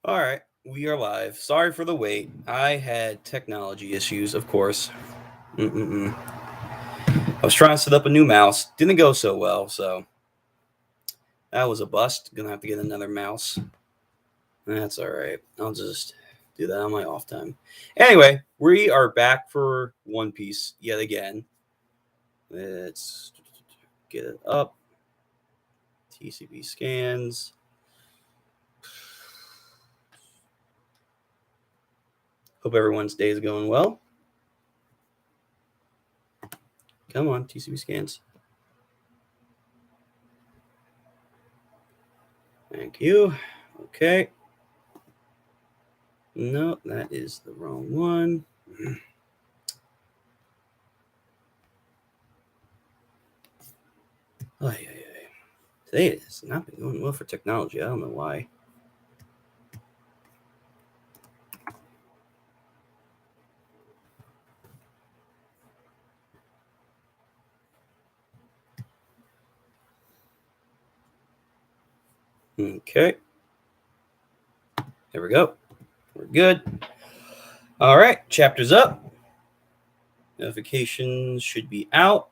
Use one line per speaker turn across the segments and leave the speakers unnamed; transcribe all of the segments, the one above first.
All right, we are live. Sorry for the wait. I had technology issues, of course. Mm-mm-mm. I was trying to set up a new mouse. Didn't go so well, so that was a bust. Gonna have to get another mouse. That's all right. I'll just do that on my off time. Anyway, we are back for One Piece yet again. Let's get it up. TCB scans. Hope everyone's day is going well. Come on, TCB scans. Thank you. Okay. No, that is the wrong one. Oh, yeah. Today it has not been going well for technology. I don't know why. Okay. There we go. We're good. All right. Chapter's up. Notifications should be out.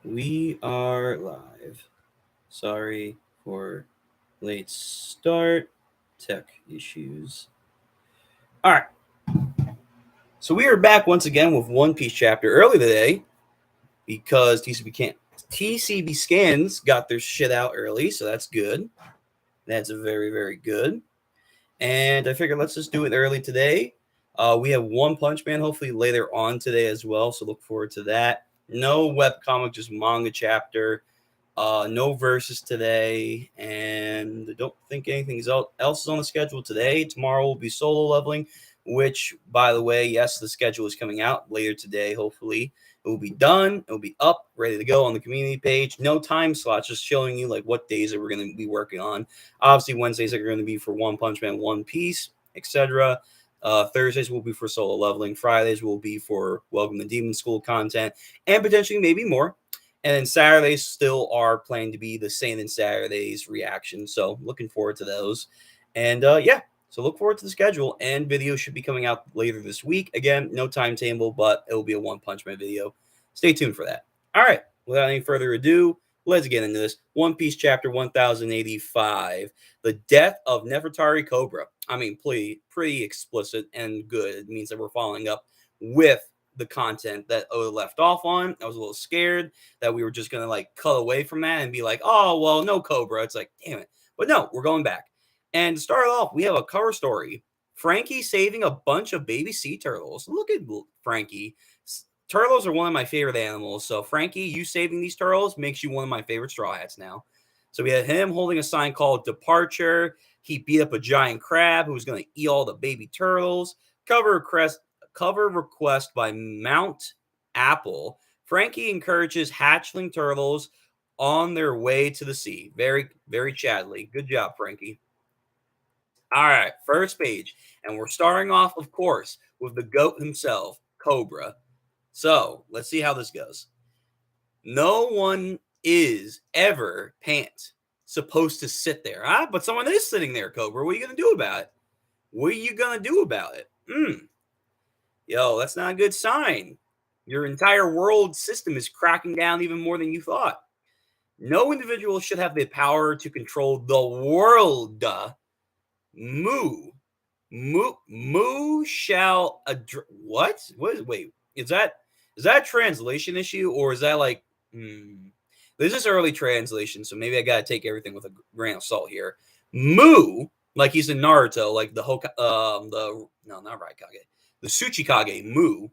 We are live. Sorry for late start. Tech issues. All right. So we are back once again with One Piece chapter early today because TCB scans got their shit out early, so that's good. That's very, very good. And I figured let's just do it early today. We have One Punch Man hopefully later on today as well, so look forward to that. No webcomic, just manga chapter. No verses today, and I don't think anything else is on the schedule today. Tomorrow will be solo leveling, which, by the way, yes, the schedule is coming out later today. Hopefully, it will be done. It will be up, ready to go on the community page. No time slots, just showing you like what days that we're going to be working on. Obviously, Wednesdays are going to be for One Punch Man, One Piece, etc. Thursdays will be for solo leveling. Fridays will be for Welcome to Demon School content, and potentially maybe more. And then Saturdays still are planning to be the Sane and Saturdays reaction. So looking forward to those. And yeah, so look forward to the schedule. And video should be coming out later this week. Again, no timetable, but it will be a One Punch Man video. Stay tuned for that. All right, without any further ado, let's get into this. One Piece chapter 1085. The death of Nefertari Cobra. I mean, pretty explicit and good. It means that we're following up with the content that Oda left off on. I was a little scared that we were just gonna like cut away from that and be like, oh well, no Cobra. It's like, damn it. But no, we're going back. And to start off, we have a cover story. Frankie saving a bunch of baby sea turtles. Look at Frankie. Turtles are one of my favorite animals. So Frankie, you saving these turtles makes you one of my favorite Straw Hats now. So we had him holding a sign called Departure. He beat up a giant crab who was going to eat all the baby turtles. Cover request by Mount Apple. Frankie encourages hatchling turtles on their way to the sea. Very, very Chadley. Good job, Frankie. All right, first page. And we're starting off, of course, with the GOAT himself, Cobra. So let's see how this goes. No one is ever pants supposed to sit there, huh? But someone is sitting there, Cobra. What are you going to do about it? What are you going to do about it? Yo, that's not a good sign. Your entire world system is cracking down even more than you thought. No individual should have the power to control the world. Moo. Moo shall address. What? Wait, is that a translation issue or is that like. This is early translation, so maybe I gotta take everything with a grain of salt here. Moo, like he's in Naruto, like the no, not Raikage, the Tsuchikage.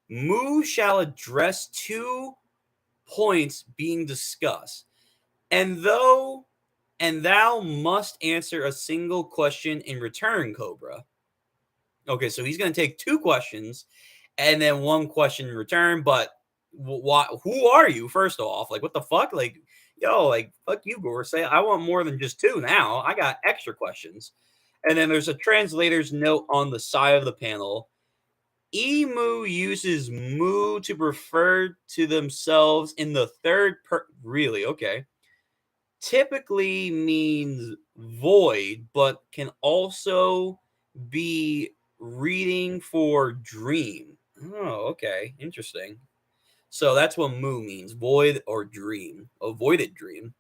Moo shall address 2 points being discussed, and thou must answer a single question in return, Cobra. Okay, so he's gonna take 2 questions and then 1 question in return, but who are you first off? Like, what the fuck? Like, yo, like, fuck you, Gore. Say, I want more than just 2 now. I got extra questions. And then there's a translator's note on the side of the panel. Emu uses moo to refer to themselves in the third really? Okay. typically means void, but can also be reading for dream. Oh, okay. Interesting. So that's what mu means, void or dream, a voided dream.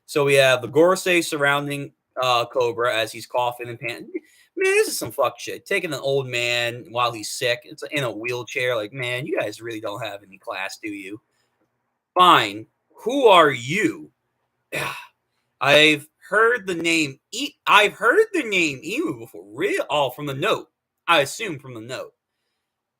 So we have the Gorosei surrounding Cobra as he's coughing and panting. Man, this is some fuck shit. Taking an old man while he's sick, it's in a wheelchair. Like, man, you guys really don't have any class, do you? Fine. Who are you? I've heard the name. I've heard the name Emu before. Real? Oh, from the note. I assume from the note.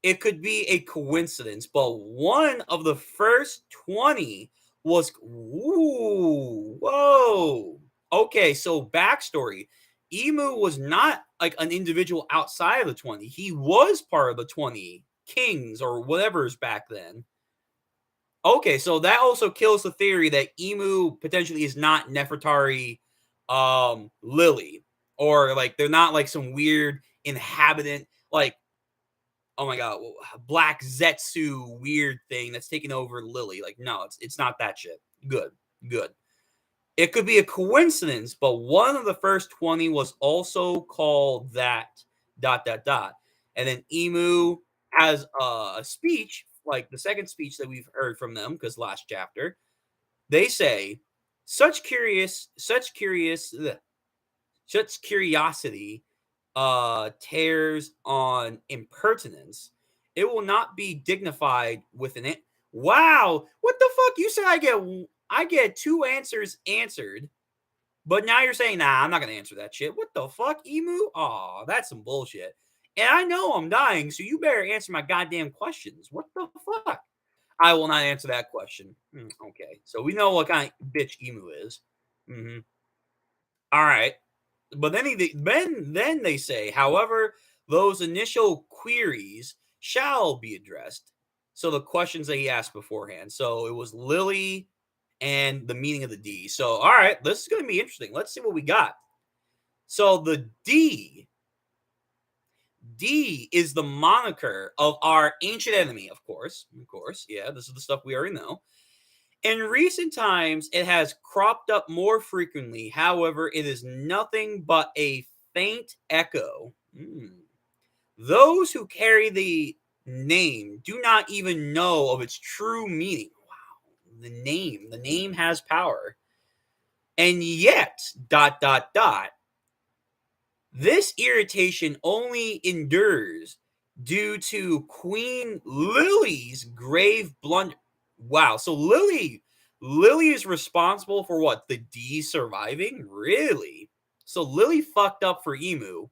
It could be a coincidence, but one of the first 20 was. Ooh, whoa. Okay, so backstory. Emu was not like an individual outside of the 20. He was part of the 20 kings or whatever's back then. Okay, so that also kills the theory that Emu potentially is not Nefertari Lily. Or like they're not like some weird inhabitant like oh my god, Black Zetsu weird thing that's taking over Lily. Like, no, it's not that shit. Good, good. It could be a coincidence, but one of the first 20 was also called that dot dot dot. And then Emu has a speech, like the second speech that we've heard from them, because last chapter, they say, such curiosity tears on impertinence, it will not be dignified with an wow. What the fuck? You said I get two answers answered, but now you're saying nah, I'm not gonna answer that shit. What the fuck, Emu? Aw, that's some bullshit. And I know I'm dying, so you better answer my goddamn questions. What the fuck? I will not answer that question. Okay, so we know what kind of bitch Emu is. All right. But then they say, however, those initial queries shall be addressed. So the questions that he asked beforehand. So it was Lily and the meaning of the D. So all right, this is going to be interesting. Let's see what we got. So the D is the moniker of our ancient enemy, of course. Of course, yeah, this is the stuff we already know. In recent times, it has cropped up more frequently. However, it is nothing but a faint echo. Those who carry the name do not even know of its true meaning. Wow, the name has power. And yet, dot, dot, dot, this irritation only endures due to Queen Lily's grave blunder. Wow, so Lily is responsible for what? The D surviving? Really? So Lily fucked up for Emu,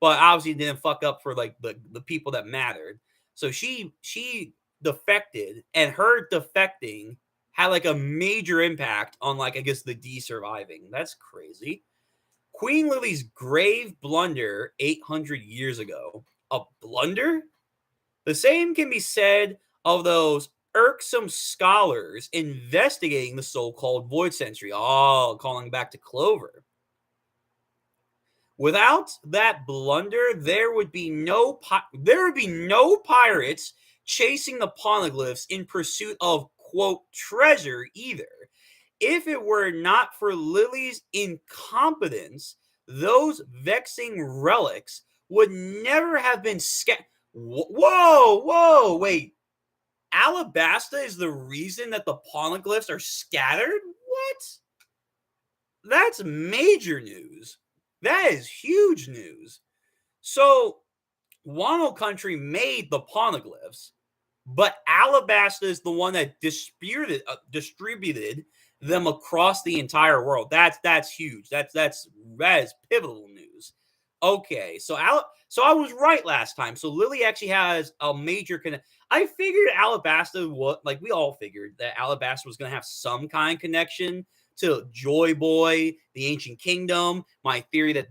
but obviously didn't fuck up for like the people that mattered. So she defected, and her defecting had like a major impact on like I guess the D surviving. That's crazy. Queen Lily's grave blunder 800 years ago. A blunder? The same can be said of those irksome scholars investigating the so-called void century. Oh, calling back to Clover. Without that blunder, there would be no pirates chasing the poneglyphs in pursuit of quote treasure either. If it were not for Lily's incompetence, those vexing relics would never have been Whoa, wait. Alabasta is the reason that the poneglyphs are scattered? What? That's major news. That is huge news. So, Wano Country made the poneglyphs, but Alabasta is the one that distributed them across the entire world. That's huge. That is pivotal news. Okay, so I was right last time. So Lily actually has a major I figured Alabasta like we all figured that Alabasta was going to have some kind of connection to Joy Boy, the Ancient Kingdom. My theory that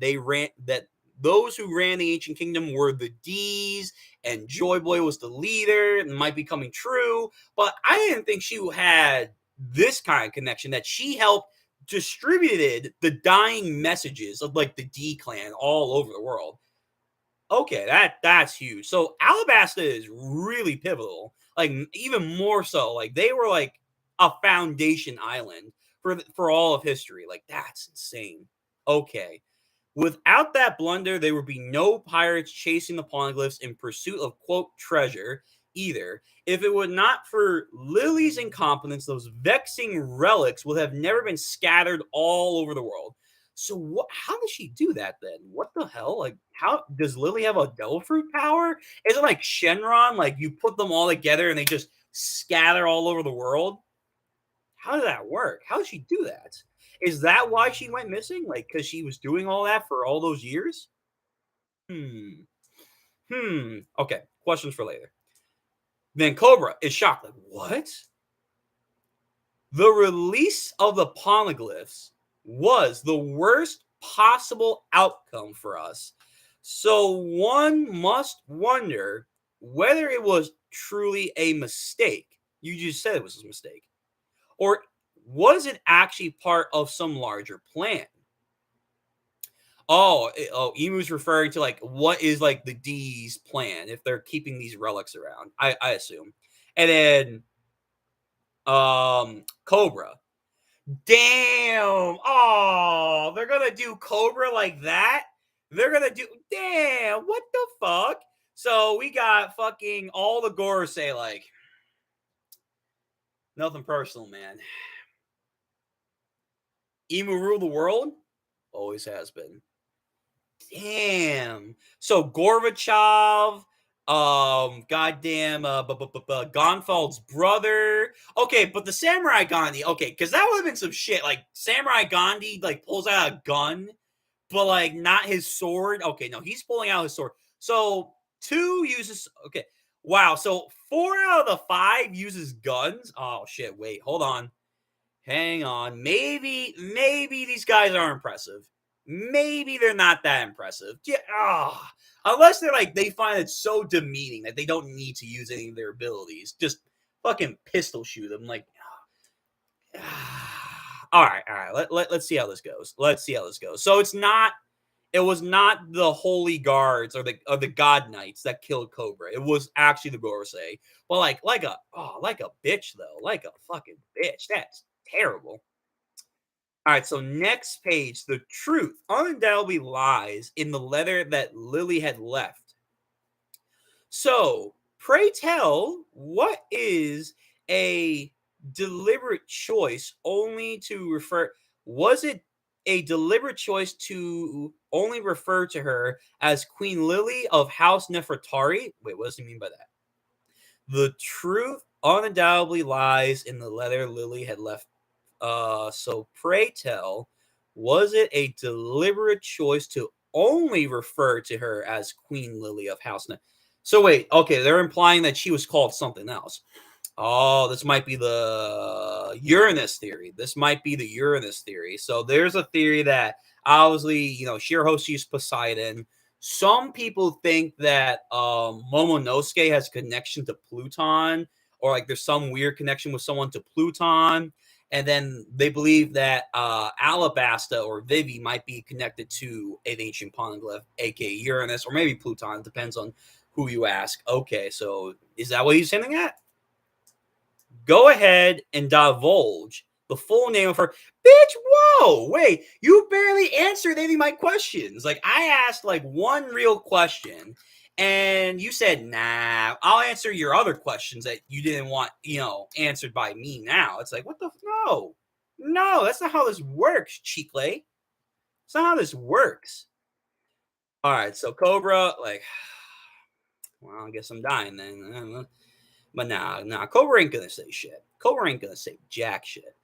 those who ran the Ancient Kingdom were the D's, and Joy Boy was the leader, and might be coming true. But I didn't think she had this kind of connection, that she helped distributed the dying messages of like the D clan all over the world. Okay, that's huge. So Alabasta is really pivotal, like even more so. Like they were like a foundation island for all of history. Like, that's insane. Okay. Without that blunder, there would be no pirates chasing the poneglyphs in pursuit of quote treasure either. If it were not for Lily's incompetence, those vexing relics would have never been scattered all over the world. So what? How does she do that then? What the hell? Like, how does Lily have a devil fruit power? Is it like Shenron? Like you put them all together and they just scatter all over the world? How did that work? How did she do that? Is that why she went missing? Like, because she was doing all that for all those years? Hmm. Okay. Questions for later. Then Cobra is shocked. Like, what? The release of the poneglyphs was the worst possible outcome for us. So one must wonder whether it was truly a mistake. You just said it was a mistake. Or was it actually part of some larger plan? Oh, Emu's referring to like what is like the D's plan if they're keeping these relics around. I assume. And then Cobra. Damn. Oh, they're gonna do Cobra like that? They're gonna do damn, what the fuck? So we got fucking all the Gore say like nothing personal, man. Emu rule the world? Always has been. Damn. So Gorbachev, goddamn, Gonfal's brother. Okay, but the Samurai Gandhi. Okay, because that would have been some shit. Like Samurai Gandhi, like pulls out a gun, but like not his sword. Okay, no, he's pulling out his sword. So two uses. Okay, wow. So 4 out of the 5 uses guns. Oh shit. Wait, hold on. Hang on. Maybe these guys are impressive. Maybe they're not that impressive. Yeah, unless they're like they find it so demeaning that they don't need to use any of their abilities. Just fucking pistol shoot them. Like, all right, all right. Let's see how this goes. Let's see how this goes. So it's not. It was not the holy guards or the god knights that killed Cobra. It was actually the Gorosei. But like a bitch though, like a fucking bitch. That's terrible. All right, so next page, the truth undoubtedly lies in the letter that Lily had left. So, pray tell, what is a deliberate choice only to refer? Was it a deliberate choice to only refer to her as Queen Lily of House Nefertari? Wait, what does he mean by that? The truth undoubtedly lies in the letter Lily had left. So pray tell, was it a deliberate choice to only refer to her as Queen Lily of House? So wait, okay, they're implying that she was called something else. Oh, this might be the Uranus theory. This might be the Uranus theory. So there's a theory that obviously, Shirahoshi is Poseidon. Some people think that Momonosuke has connection to Pluton, or like there's some weird connection with someone to Pluton. And then they believe that Alabasta or Vivi might be connected to an ancient poneglyph, aka Uranus, or maybe Pluton. It depends on who you ask. Okay, so is that what he's hinting at? Go ahead and divulge the full name of her. Bitch, whoa, wait, you barely answered any of my questions. Like, I asked like one real question, and you said, nah, I'll answer your other questions that you didn't want, answered by me now. It's like, what the? No, no, that's not how this works, Chicle. That's not how this works. All right, so Cobra, like, well, I guess I'm dying then. But nah, Cobra ain't gonna say shit. Cobra ain't gonna say jack shit.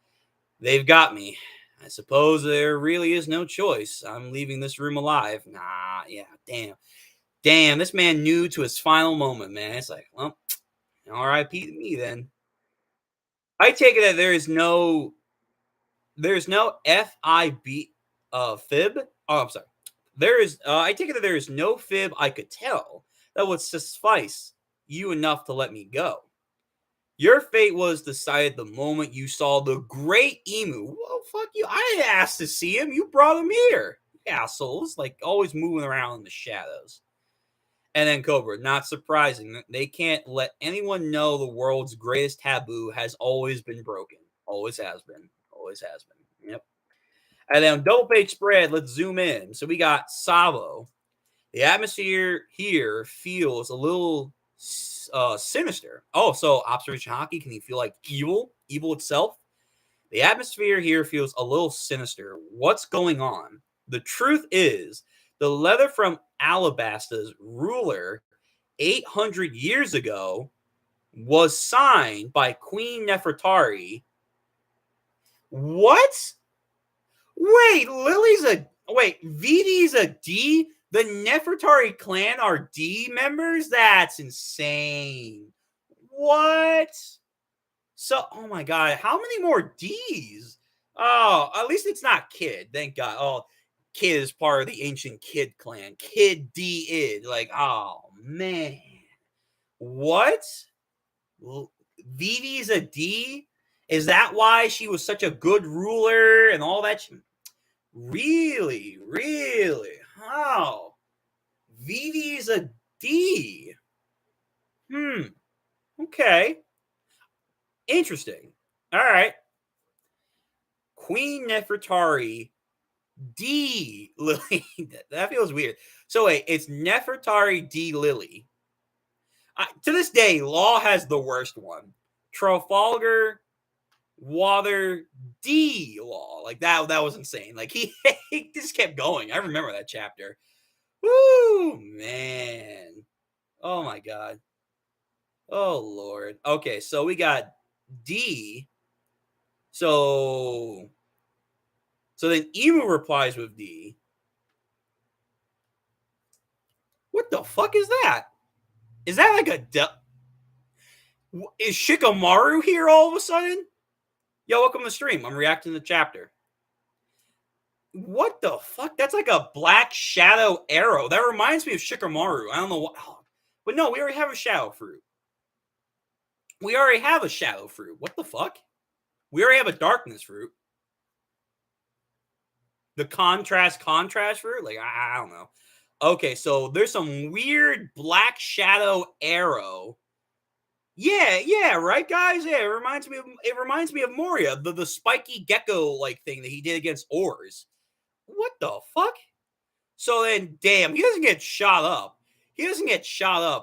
They've got me. I suppose there really is no choice. I'm leaving this room alive. Nah, yeah, damn. Damn, this man knew to his final moment, man. It's like, well, R.I.P. to me then. I take it that there's no FIB fib. Oh, I'm sorry. There is I take it that there is no fib I could tell that would suffice you enough to let me go. Your fate was decided the moment you saw the great emu. Well, fuck you. I didn't ask to see him. You brought him here. Assholes. Like, always moving around in the shadows. And then Cobra, not surprising. They can't let anyone know the world's greatest taboo has always been broken. Always has been. always has been. Yep. And then double page spread, let's zoom in. So we got Savo. The atmosphere here feels a little sinister. Oh, so observation hockey, can you feel like evil? Evil itself? The atmosphere here feels a little sinister. What's going on? The truth is, the letter from Alabasta's ruler 800 years ago was signed by Queen Nefertari. What? Wait, Vidi's a D? The Nefertari clan are D members? That's insane. What? So, oh my God, how many more D's? Oh, at least it's not Kid. Thank God. Oh, Kid is part of the ancient Kid clan. Kid D is like, oh man. What? Vivi's a D? Is that why she was such a good ruler and all that? Really? Oh, Vivi's a D. Okay. Interesting. All right. Queen Nefertari D Lily. That feels weird. So wait, it's Nefertari D Lily. To this day, Law has the worst one. Trafalgar Water D Law. Like that was insane. Like he just kept going. I remember that chapter. Woo, man. Oh my God. Oh Lord. Okay, so we got D. So then Emu replies with D. What the fuck is that? Is that like a is Shikamaru here all of a sudden? Yo, welcome to the stream. I'm reacting to the chapter. What the fuck? That's like a black shadow arrow. That reminds me of Shikamaru. I don't know what. Oh, but no, we already have a shadow fruit. We already have a shadow fruit. What the fuck? We already have a darkness fruit. The contrast fruit? Like, I don't know. Okay, so there's some weird black shadow arrow. Yeah, right, guys. Yeah, it reminds me of Moria, the spiky gecko like thing that he did against Oars. What the fuck? So then, damn, he doesn't get shot up.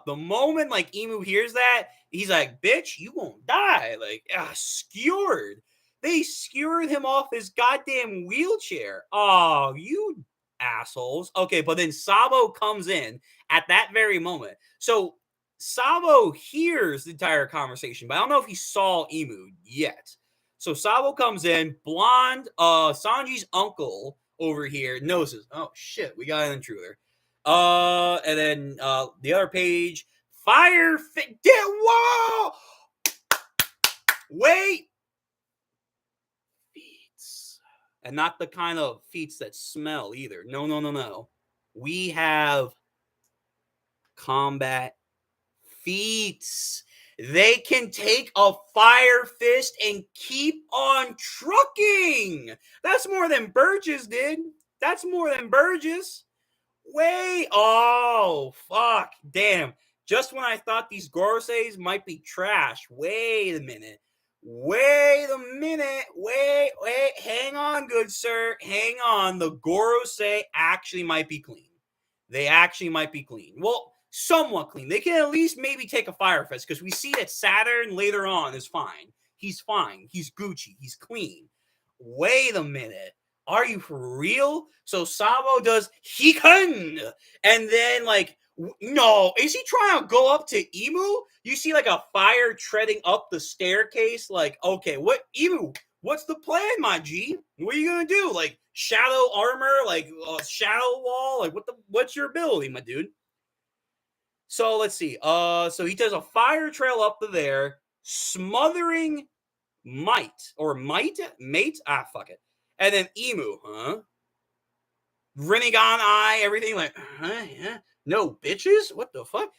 The moment like Emu hears that, he's like, "Bitch, you won't die." Like, skewered. They skewered him off his goddamn wheelchair. Oh, you assholes. Okay, but then Sabo comes in at that very moment. So Sabo hears the entire conversation, but I don't know if he saw Emu yet. So Sabo comes in, blonde, Sanji's uncle over here notices. Oh shit, we got an intruder. And then the other page, fire fit. Whoa! Wait, feats, and not the kind of feats that smell either. No. We have combat feats. They can take a fire fist and keep on trucking. That's more than Burgess did. Wait. Oh, fuck. Damn. Just when I thought these Goroseis might be trash. Wait a minute. Wait. Hang on, good sir. Hang on. The Gorosei actually might be clean. Well, somewhat clean. They can at least maybe take a fire fest because we see that Saturn later on is fine. He's fine. He's Gucci. He's clean. Wait a minute. Are you for real? So Sabo does Hikan, and then like, no, is he trying to go up to Emu? You see like a fire treading up the staircase. Like, okay, what Emu? What's the plan, my G? What are you gonna do? Like shadow armor, like shadow wall? Like what's your ability, my dude? So let's see. So he does a fire trail up to there, smothering mate. Fuck it. And then Emu, huh? Rinnegan eye, everything like, yeah. No bitches? What the fuck?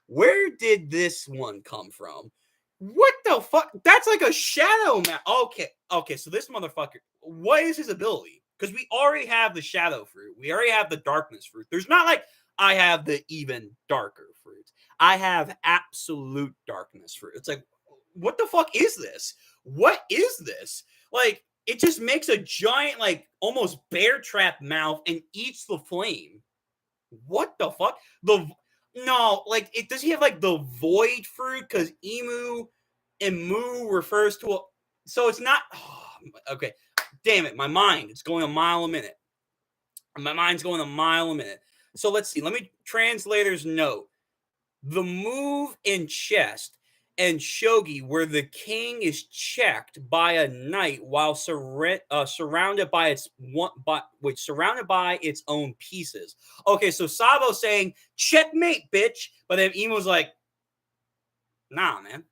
Where did this one come from? What the fuck? That's like a shadow man. Okay, so this motherfucker, what is his ability? Because we already have the shadow fruit. We already have the darkness fruit. There's not like I have the even darker fruit. I have absolute darkness fruit. It's like, what the fuck is this? Like, it just makes a giant, like, almost bear trap mouth and eats the flame. What the fuck? No, like, it does he have like the void fruit? Because emu and moo refers to a. So it's not. Oh, okay, damn it, my mind. It's going a mile a minute. My mind's going a mile a minute. So let's see. Let me translator's note. The move in chest and shogi, where the king is checked by a knight while surrounded by surrounded by its own pieces. Okay, so Sabo's saying checkmate, bitch, but then Emo's like, nah, man.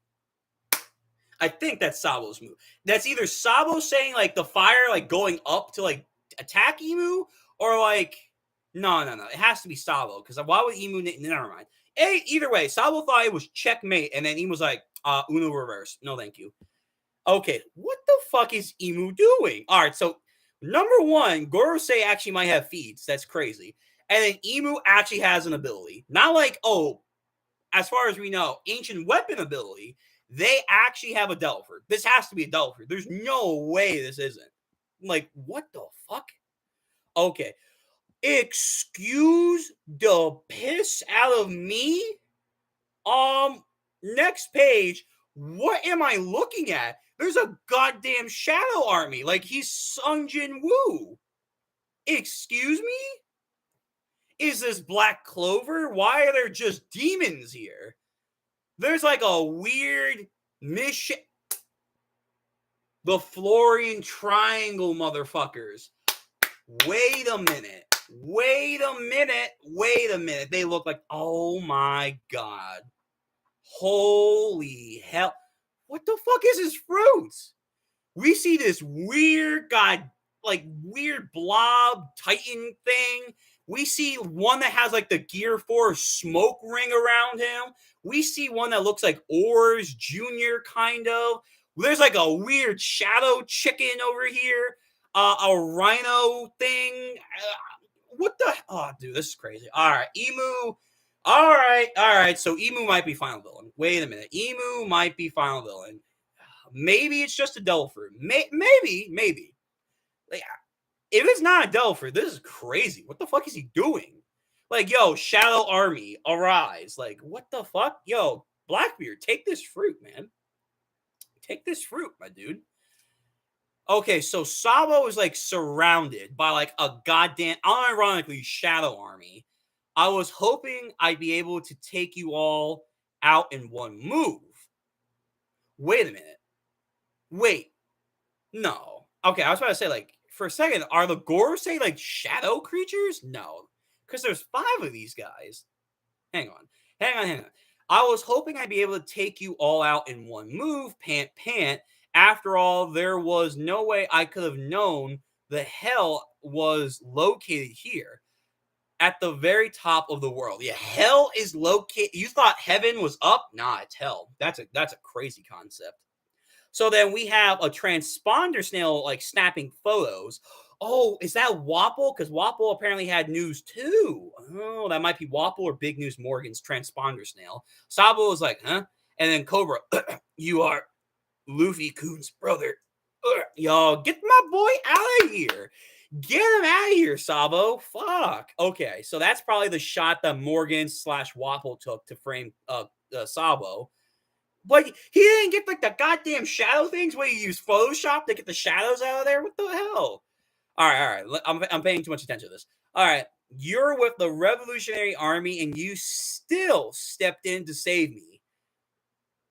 I think that's Sabo's move. That's either Sabo saying like the fire like going up to like attack Emu, or like no. It has to be Sabo because why would Emu? Never mind. Either way, Sabo thought it was checkmate, and then Emu was like, Uno reverse. No, thank you. Okay, what the fuck is Emu doing? All right, so number one, Gorosei actually might have feats. That's crazy. And then Emu actually has an ability. Not like, oh, as far as we know, ancient weapon ability. They actually have a Delver. This has to be a Delver. There's no way this isn't. Like, what the fuck? Okay. Excuse the piss out of me? Next page. What am I looking at? There's a goddamn shadow army. Like, he's Sung Jin Woo. Excuse me? Is this Black Clover? Why are there just demons here? There's like a weird mission. The Florian Triangle, motherfuckers. Wait a minute. They look like, oh my god. Holy hell. What the fuck is his fruits? We see this weird weird blob titan thing. We see one that has like the Gear 4 smoke ring around him. We see one that looks like Ors Jr. kind of. There's like a weird shadow chicken over here. A rhino thing. What the? Oh, dude, this is crazy. All right, Emu. All right. So Emu might be final villain. Wait a minute. Emu might be final villain. Maybe it's just a Delpher. Maybe. Like, if it's not a Delpher, this is crazy. What the fuck is he doing? Like, yo, Shadow Army, arise. Like, what the fuck? Yo, Blackbeard, take this fruit, man. Take this fruit, my dude. Okay, so Sabo is like surrounded by like a goddamn, unironically, Shadow Army. I was hoping I'd be able to take you all out in one move. Wait a minute. Wait. No. Okay, I was about to say, like, for a second, are the Gorosei like shadow creatures? No. Because there's 5 of these guys. Hang on. I was hoping I'd be able to take you all out in one move, pant. After all, there was no way I could have known the hell was located here. At the very top of the world. Yeah, hell is located. You thought heaven was up? Nah, it's hell. That's a crazy concept. So then we have a transponder snail like snapping photos. Oh, is that Wapple? Because Wapple apparently had news too. Oh, that might be Wapple or Big News Morgan's transponder snail. Sabo was like, huh? And then Cobra, you are Luffy Coon's brother. Y'all, get my boy out of here. Get him out of here, Sabo. Fuck. Okay, so that's probably the shot that Morgan / Wapple took to frame Sabo. But he didn't get like the goddamn shadow things where you use Photoshop to get the shadows out of there. What the hell? All right. I'm paying too much attention to this. All right, you're with the Revolutionary Army and you still stepped in to save me.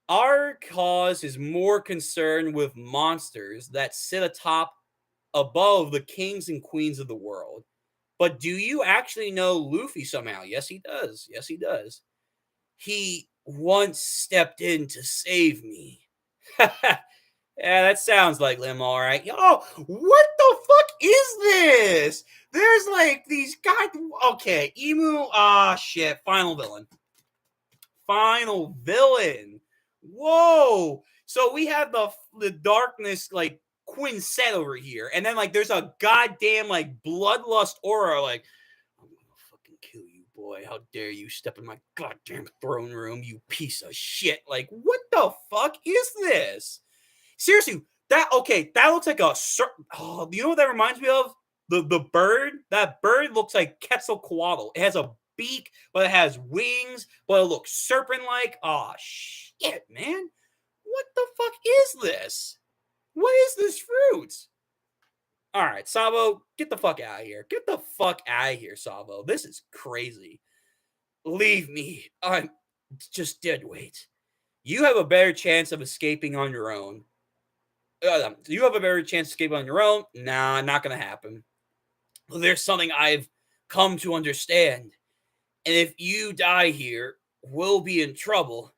Our cause is more concerned with monsters that sit above the kings and queens of the world. But do you actually know Luffy somehow? Yes, he does. He once stepped in to save me. Yeah, that sounds like Lim, all right. Yo, what the fuck is this? There's like these guys. Okay, Emu. Shit. Final villain. Whoa. So we have the darkness like Quinset over here, and then like there's a goddamn like bloodlust aura. Like, I'm gonna fucking kill you, boy. How dare you step in my goddamn throne room, you piece of shit. Like, what the fuck is this? Seriously, That looks like a oh, you know what that reminds me of? The bird. That bird looks like Quetzalcoatl. It has a beak, but it has wings, but it looks serpent-like. Oh shit, man. What the fuck is this? What is this fruit? All right, Sabo, get the fuck out of here. Get the fuck out of here, Sabo. This is crazy. Leave me. I'm just dead weight. You have a better chance of escaping on your own. You have a better chance of escaping on your own. Nah, not gonna happen. There's something I've come to understand. And if you die here, we'll be in trouble.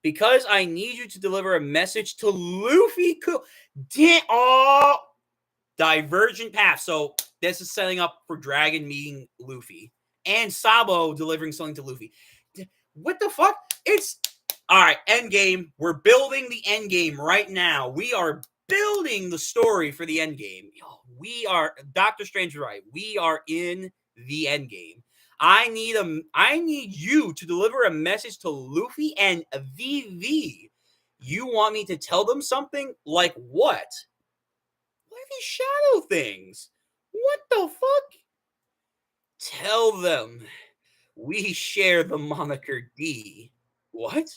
Because I need you to deliver a message to Luffy. Oh, divergent path. So this is setting up for Dragon meeting Luffy. And Sabo delivering something to Luffy. What the fuck? It's all right, end game. We're building the end game right now. We are building the story for the end game. We are Doctor Strange is right. We are in the end game. I need you to deliver a message to Luffy and VV. You want me to tell them something? Like what? What are these shadow things? What the fuck? Tell them we share the moniker D. What?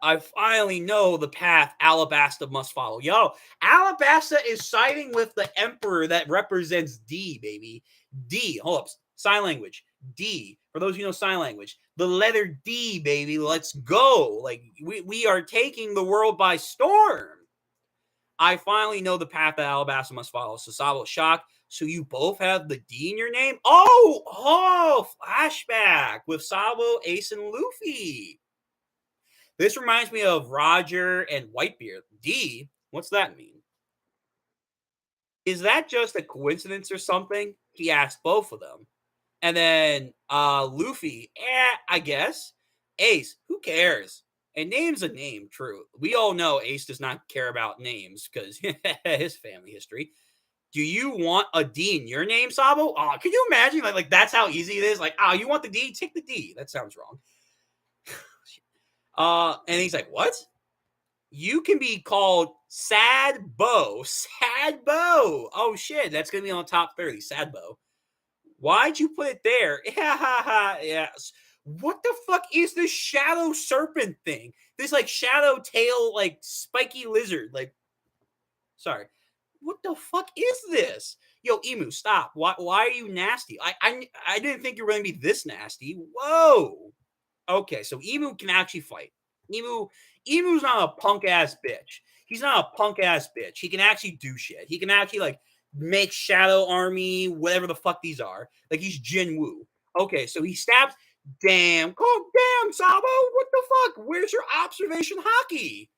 I finally know the path Alabasta must follow. Yo, Alabasta is siding with the Emperor that represents D, baby. D. Hold up. Sign language. D. For those who know sign language. The letter D, baby. Let's go. Like, we are taking the world by storm. I finally know the path that Alabasta must follow. So Sabo shocked. So you both have the D in your name? Oh, flashback with Sabo, Ace, and Luffy. This reminds me of Roger and Whitebeard. D, what's that mean? Is that just a coincidence or something? He asked both of them. And then Luffy, I guess. Ace, who cares? A name's a name, true. We all know Ace does not care about names because his family history. Do you want a D in your name, Sabo? Oh, can you imagine? Like that's how easy it is. Like, you want the D? Take the D. That sounds wrong. And he's like, what? You can be called Sad Bo. Sad Bo. Oh shit, that's gonna be on top 30. Sad Bo. Why'd you put it there? Yes. What the fuck is this shadow serpent thing? This like shadow tail, like spiky lizard. Like, sorry. What the fuck is this? Yo, Emu, stop. Why are you nasty? I didn't think you were gonna be this nasty. Whoa. Okay, so Emu can actually fight. Emu's not a punk ass bitch. He's not a punk ass bitch. He can actually do shit. He can actually like make Shadow Army, whatever the fuck these are. Like he's Jin Woo. Okay, so he stabs. Damn, Sabo. What the fuck? Where's your observation hockey?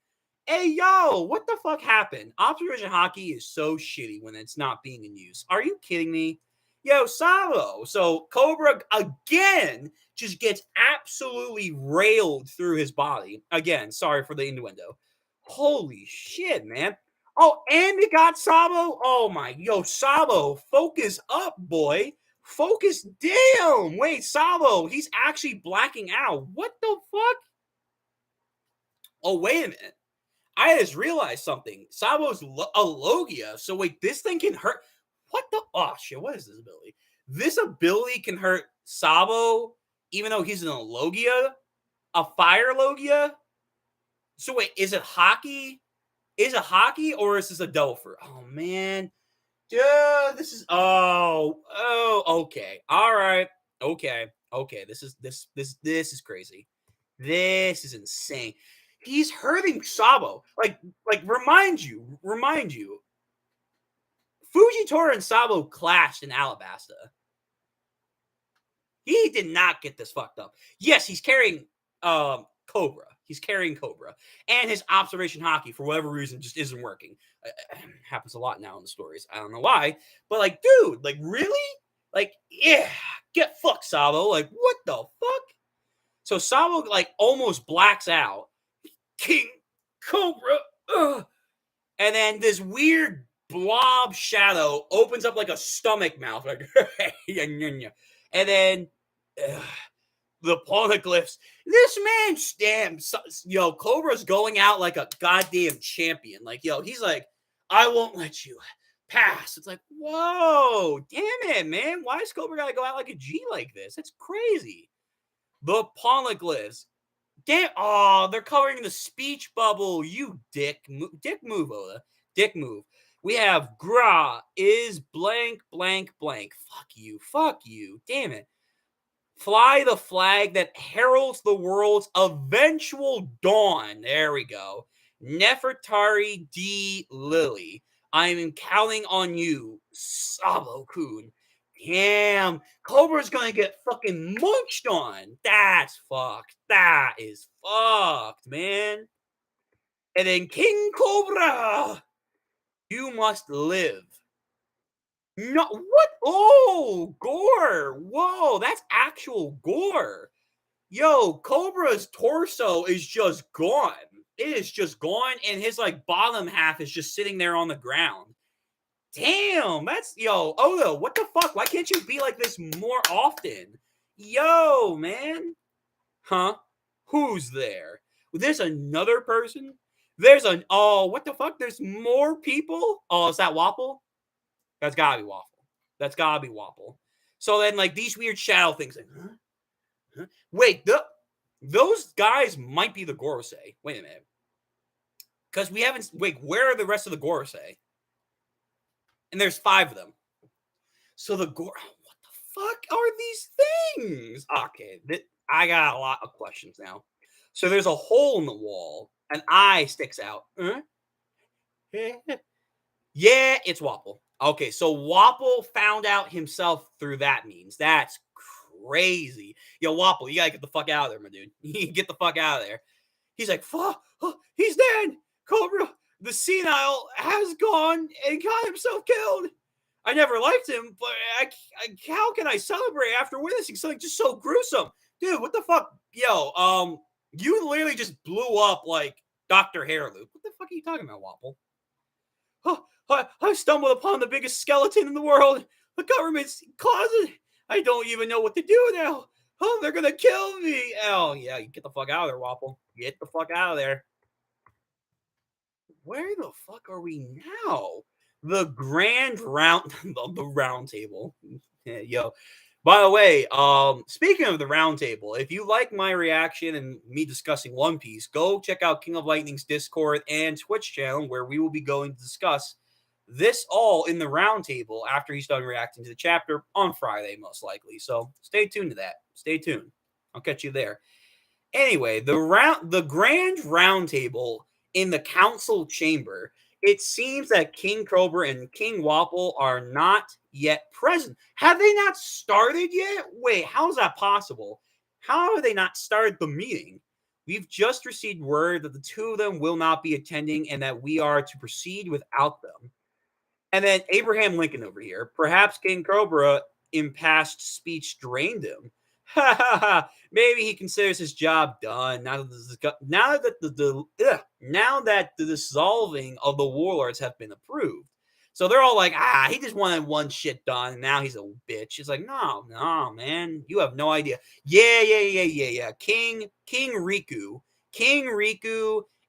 Hey, yo, what the fuck happened? Observation hockey is so shitty when it's not being in use. Are you kidding me? Yo, Sabo. So Cobra again just gets absolutely railed through his body. Again, sorry for the innuendo. Holy shit, man. Oh, and it got Sabo. Oh my, yo, Sabo, focus up, boy. Focus down. Wait, Sabo, he's actually blacking out. What the fuck? Oh, wait a minute. I just realized something. Sabo's a Logia. So wait, this thing can hurt. What the? Oh shit! What is this ability? This ability can hurt Sabo, even though he's an Logia, a Fire Logia. So wait, is it hockey? Is it hockey or is this a double for? Oh man, dude, this is. Okay, all right, okay. This is crazy. This is insane. He's hurting Sabo. Like remind you. Fujitora and Sabo clashed in Alabasta. He did not get this fucked up. Yes, he's carrying Cobra. He's carrying Cobra. And his observation hockey, for whatever reason, just isn't working. Happens a lot now in the stories. I don't know why. But, like, dude, like, really? Like, yeah, get fucked, Sabo. Like, what the fuck? So Sabo, like, almost blacks out. King Cobra. Ugh. And then this weird blob shadow opens up like a stomach mouth. Like, and then the poneglyphs. This man stamps. Yo, Cobra's going out like a goddamn champion. Like, yo, he's like, I won't let you pass. It's like, whoa, damn it, man. Why is Cobra gotta go out like a G like this? That's crazy. The poneglyphs. Damn, oh, they're covering the speech bubble. You dick. Dick move, Oda. Dick move. We have Gra is blank, blank, blank. Fuck you. Fuck you. Damn it. Fly the flag that heralds the world's eventual dawn. There we go. Nefertari D. Lily. I'm counting on you, Sabo Kun. Damn, Cobra's gonna get fucking munched on. That's fucked. That is fucked, man. And then King Cobra, you must live. No, what? Oh, gore. Whoa, that's actual gore. Yo, Cobra's torso is just gone. It is just gone, and his like bottom half is just sitting there on the ground. Damn, that's yo, Odo, what the fuck? Why can't you be like this more often? Yo, man. Huh? Who's there? There's another person? There's an oh, what the fuck? There's more people? Oh, is that Wapple? That's gotta be Waffle. That's gotta be Wapple. So then, like these weird shadow things, like, huh? Huh? Wait, those guys might be the Gorosei. Wait a minute, because we haven't. Wait, where are the rest of the Gorosei? And there's 5 of them. So the Gor. What the fuck are these things? Okay, I got a lot of questions now. So there's a hole in the wall. An eye sticks out. Huh? Yeah, it's Wapple. Okay, so Wapple found out himself through that means. That's crazy. Yo, Wapple, you gotta get the fuck out of there, my dude. You get the fuck out of there. He's like, fuck, oh, he's dead. Cobra, the senile, has gone and got himself killed. I never liked him, but how can I celebrate after witnessing something just so gruesome? Dude, what the fuck? Yo, you literally just blew up like Dr. Hairloop. What the fuck are you talking about, Wapple? Oh, I stumbled upon the biggest skeleton in the world. The government's closet. I don't even know what to do now. Oh, they're gonna kill me. Oh, yeah, you get the fuck out of there, Wapple. Get the fuck out of there. Where the fuck are we now? The grand round, the round table. Yeah, yo. By the way, speaking of the round table, if you like my reaction and me discussing One Piece, go check out King of Lightning's Discord and Twitch channel, where we will be going to discuss this all in the round table after he's done reacting to the chapter on Friday, most likely. So stay tuned to that. Stay tuned. I'll catch you there. Anyway, the grand round table in the council chamber. It seems that King Cobra and King Wapple are not yet present. Have they not started yet? Wait, how is that possible? How have they not started the meeting? We've just received word that the 2 of them will not be attending and that we are to proceed without them. And then Abraham Lincoln over here. Perhaps King Cobra in past speech drained him. Maybe he considers his job done now that the dissolving of the warlords have been approved. So they're all like, he just wanted one shit done. And now he's a bitch. It's like, no, man, you have no idea. Yeah. King Riku,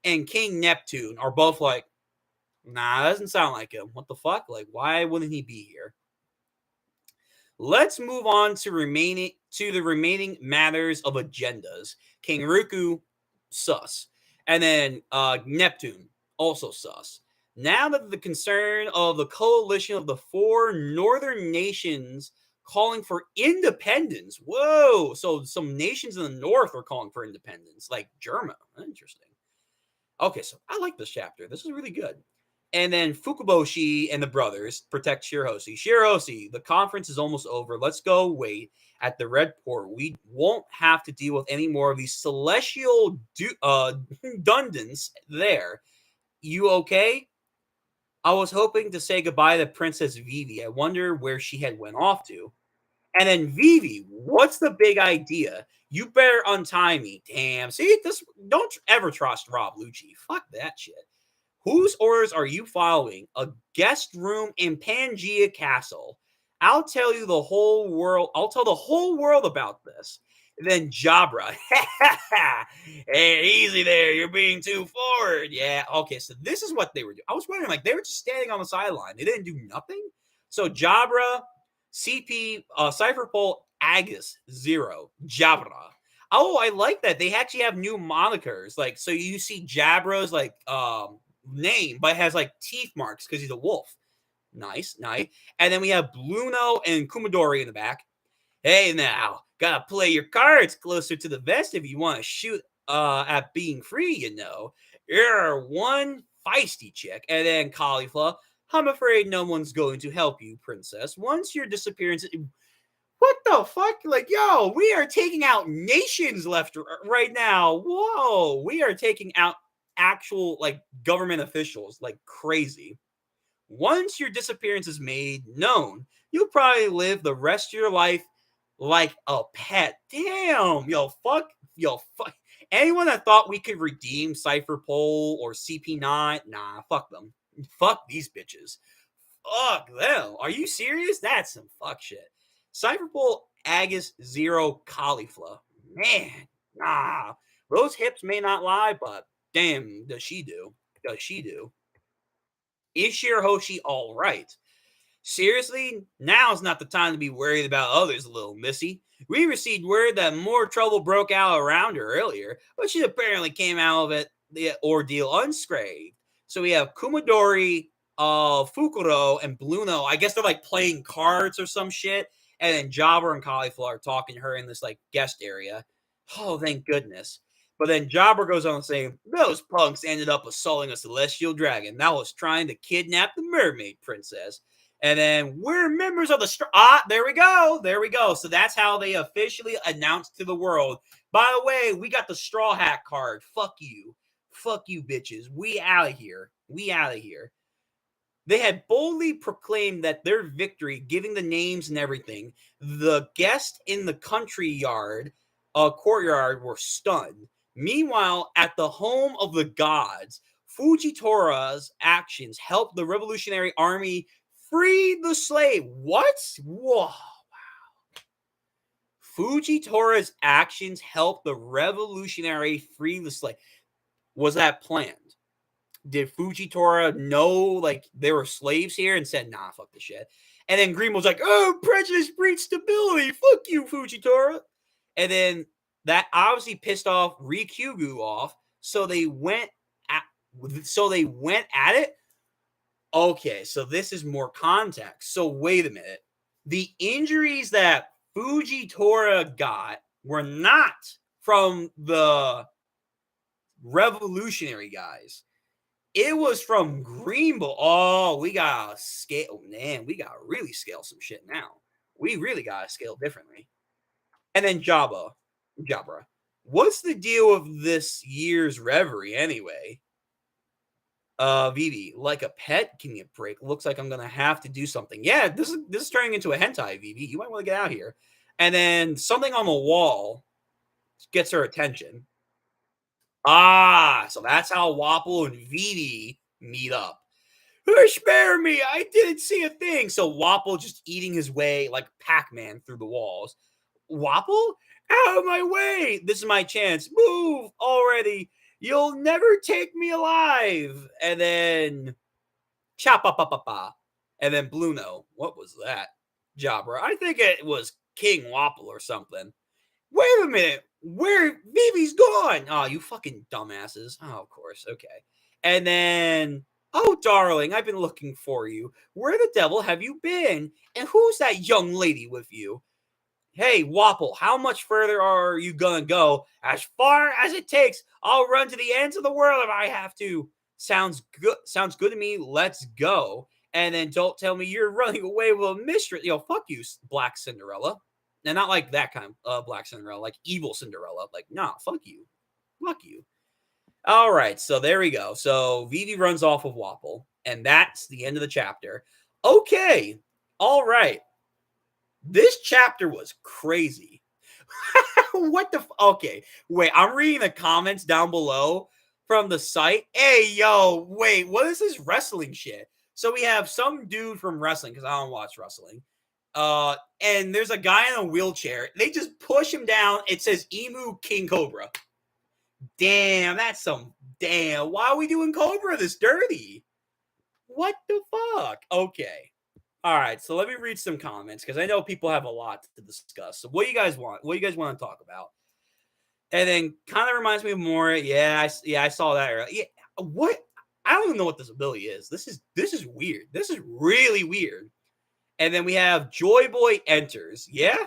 and King Neptune are both like, nah, that doesn't sound like him. What the fuck? Like, why wouldn't he be here? Let's move on to the remaining matters of agendas. King Riku, sus. And then Neptune, also sus. Now that the concern of the coalition of the 4 northern nations calling for independence. Whoa. So some nations in the north are calling for independence, like Germany. Interesting. Okay, so I like this chapter. This is really good. And then Fukuboshi and the brothers protect Shirahoshi. Shirahoshi, the conference is almost over. Let's go wait at the Red Port. We won't have to deal with any more of these celestial Dundons there. You okay? I was hoping to say goodbye to Princess Vivi. I wonder where she had went off to. And then Vivi, what's the big idea? You better untie me. Damn. See, don't ever trust Rob Lucci. Fuck that shit. Whose orders are you following? A guest room in Pangea Castle. I'll tell the whole world about this. And then Jabra. Hey, easy there. You're being too forward. Yeah. Okay. So this is what they were doing. I was wondering, like, they were just standing on the sideline. They didn't do nothing. So Jabra, CP, Cypherpole, Agus, 0, Jabra. Oh, I like that. They actually have new monikers. Like, so you see Jabra's like name, but it has like teeth marks because he's a wolf. Nice, nice. And then we have Bluno and Kumadori in the back. Hey now, gotta play your cards closer to the vest if you want to shoot at being free, you know. You're one feisty chick. And then Caulifla, I'm afraid no one's going to help you, princess. Once your disappearance, what the fuck? Like, yo, we are taking out nations left right now. Whoa, we are taking out actual like government officials like crazy. Once your disappearance is made known, you'll probably live the rest of your life like a pet. Damn, yo, fuck. Anyone that thought we could redeem Cypherpole or CP9, nah, fuck them. Fuck these bitches. Fuck them. Are you serious? That's some fuck shit. Cypherpole, Agus, 0, Caulifla. Man, nah. Those hips may not lie, but damn, does she do? Does she do? Is Shirahoshi all right? Seriously, now's not the time to be worried about others, little missy. We received word that more trouble broke out around her earlier, but she apparently came out of it the ordeal unscathed. So we have Kumadori, Fukuro, and Bluno. I guess they're like playing cards or some shit. And then Jabber and Caulifla are talking to her in this like guest area. Oh, thank goodness. But then Jabber goes on saying, those punks ended up assaulting a celestial dragon that was trying to kidnap the mermaid princess. And then we're members of the there we go. There we go. So that's how they officially announced to the world. By the way, we got the straw hat card. Fuck you. Fuck you, bitches. We out of here. We out of here. They had boldly proclaimed that their victory, giving the names and everything. The guests in the courtyard were stunned. Meanwhile, at the home of the gods, Fujitora's actions helped the Revolutionary Army free the slave. What? Whoa. Wow. Fujitora's actions helped the Revolutionary free the slave. Was that planned? Did Fujitora know like there were slaves here and said, nah, fuck this shit? And then Green was like, oh, prejudice breeds stability. Fuck you, Fujitora. And then that obviously pissed off Rikyugu off. So they went at it. Okay, so this is more context. So wait a minute. The injuries that Fujitora got were not from the revolutionary guys. It was from Greenville. Oh, we gotta scale. Man, we gotta really scale some shit now. We really gotta scale differently. And then Jabra. What's the deal with this year's reverie anyway? Vivi, like a pet, give me a break. Looks like I'm gonna have to do something. Yeah, this is turning into a hentai, Vivi. You might want to get out here. And then something on the wall gets her attention. Ah, so that's how Wapple and Vivi meet up. Spare me, I didn't see a thing. So Wapple just eating his way like Pac-Man through the walls. Wapple? Out of my way! This is my chance. Move already. You'll never take me alive. And then Chapa. And then Bluno. What was that? Jabra. I think it was King Wapple or something. Wait a minute. Where Vivi's gone? Oh, you fucking dumbasses. Oh, of course. Okay. And then, oh, darling, I've been looking for you. Where the devil have you been? And who's that young lady with you? Hey, Wapple, how much further are you gonna go? As far as it takes. I'll run to the ends of the world if I have to. Sounds good. Sounds good to me. Let's go. And then don't tell me you're running away with a mistress. Yo, fuck you, Black Cinderella. And not like that kind of Black Cinderella, like evil Cinderella. Like, nah, fuck you. Fuck you. All right, so there we go. So Vivi runs off of Wapple, and that's the end of the chapter. Okay, all right. This chapter was crazy. What the? Okay, wait, I'm reading the comments down below from the site. Hey, yo, wait, what is this wrestling shit? So we have some dude from wrestling, because I don't watch wrestling. And there's a guy in a wheelchair. They just push him down. It says Emu King Cobra. Damn, that's some damn. Why are we doing Cobra this dirty? What the fuck? Okay. All right, so let me read some comments because I know people have a lot to discuss. So what do you guys want? What do you guys want to talk about? And then kind of reminds me of more. Yeah, I saw that earlier. Yeah, what? I don't even know what this ability is. This is weird. This is really weird. And then we have Joy Boy enters. Yeah,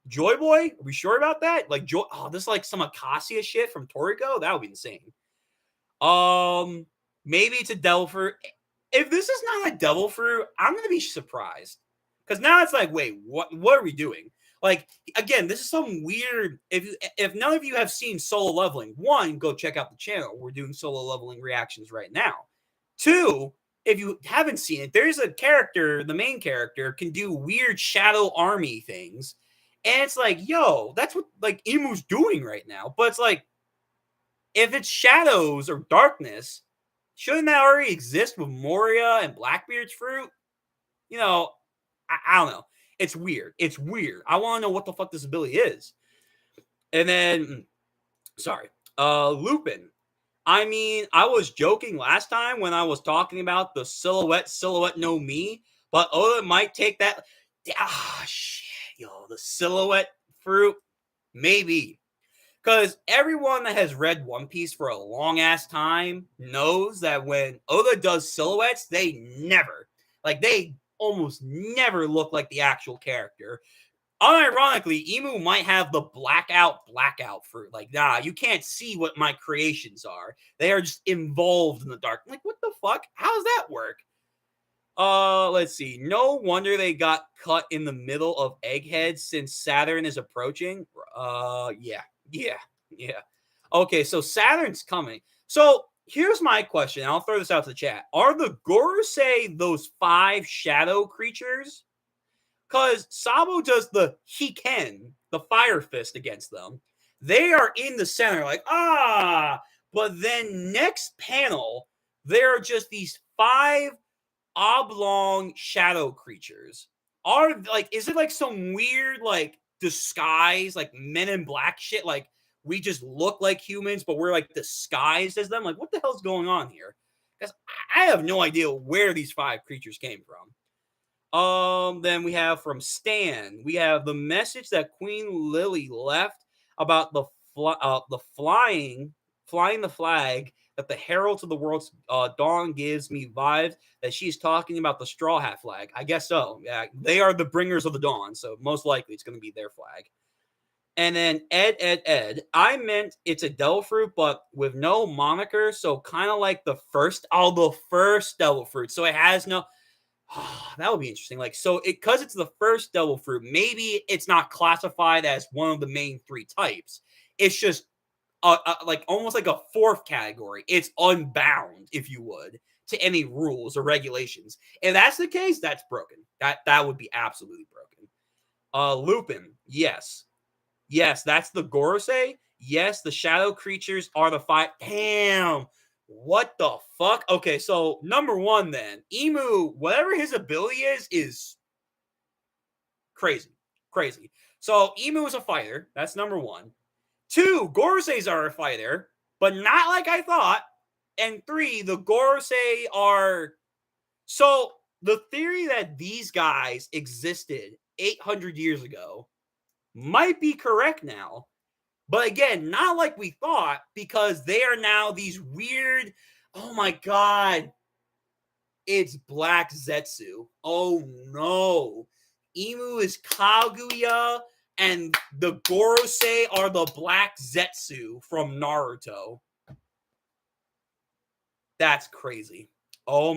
Joy Boy. Are we sure about that? Like Joy. Oh, this is like some Acacia shit from Toriko. That would be insane. Maybe it's a devil fruit. If this is not a devil fruit, I'm gonna be surprised. Because now it's like, wait, what are we doing? Like, again, this is some weird. If none of you have seen solo leveling, one, go check out the channel. We're doing solo leveling reactions right now. Two, if you haven't seen it, there's a character, the main character, can do weird shadow army things. And it's like, yo, that's what like Emu's doing right now. But it's like, if it's shadows or darkness, shouldn't that already exist with Moria and Blackbeard's fruit? You know, I don't know. It's weird. It's weird. I want to know what the fuck this ability is. And then, sorry, Lupin. I mean, I was joking last time when I was talking about the silhouette no me, but Oda might take that. Ah, shit, yo, the silhouette fruit, maybe. Because everyone that has read One Piece for a long ass time knows that when Oda does silhouettes, they almost never look like the actual character. Unironically, Emu might have the blackout fruit. Like, nah, you can't see what my creations are. They are just involved in the dark. I'm like, what the fuck? How does that work? Let's see. No wonder they got cut in the middle of Egghead since Saturn is approaching. Yeah. Okay, so Saturn's coming. So here's my question. I'll throw this out to the chat. Are the Gorosei those 5 shadow creatures? Because Sabo does the Hiken, the fire fist against them. They are in the center, like, but then next panel, there are just these 5 oblong shadow creatures. Is it like some weird like disguise, like Men in Black shit? Like we just look like humans, but we're like disguised as them. Like what the hell's going on here? Because I have no idea where these 5 creatures came from. Then we have from Stan, we have the message that Queen Lily left about the flying the flag that the heralds of the world's dawn gives me vibes that she's talking about the straw hat flag. I guess so. Yeah, they are the bringers of the dawn, so most likely it's going to be their flag. And then Ed. I meant it's a devil fruit, but with no moniker, so kind of like the first devil fruit. So it has no. That would be interesting. Like, so because it's the first devil fruit, maybe it's not classified as one of the main 3 types. It's just like almost like a 4th category. It's unbound, if you would, to any rules or regulations. If that's the case, that's broken. That would be absolutely broken. Lupin, yes, that's the Gorosei. Yes, the shadow creatures are the 5. Damn. What the fuck? Okay, so number 1 then. Emu, whatever his ability is crazy. Crazy. So Emu is a fighter. That's number 1. 2, Goroseis are a fighter, but not like I thought. And 3, the Gorosei are... So the theory that these guys existed 800 years ago might be correct now. But again, not like we thought, because they are now these weird, oh my god, it's Black Zetsu. Oh no. Emu is Kaguya, and the Gorosei are the Black Zetsu from Naruto. That's crazy. Oh,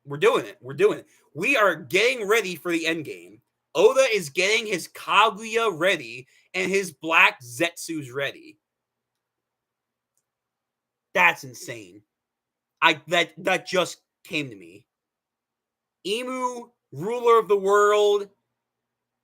we're doing it. We are getting ready for the end game. Oda is getting his Kaguya ready and his Black Zetsu's ready. That's insane. That just came to me. Emu, ruler of the world,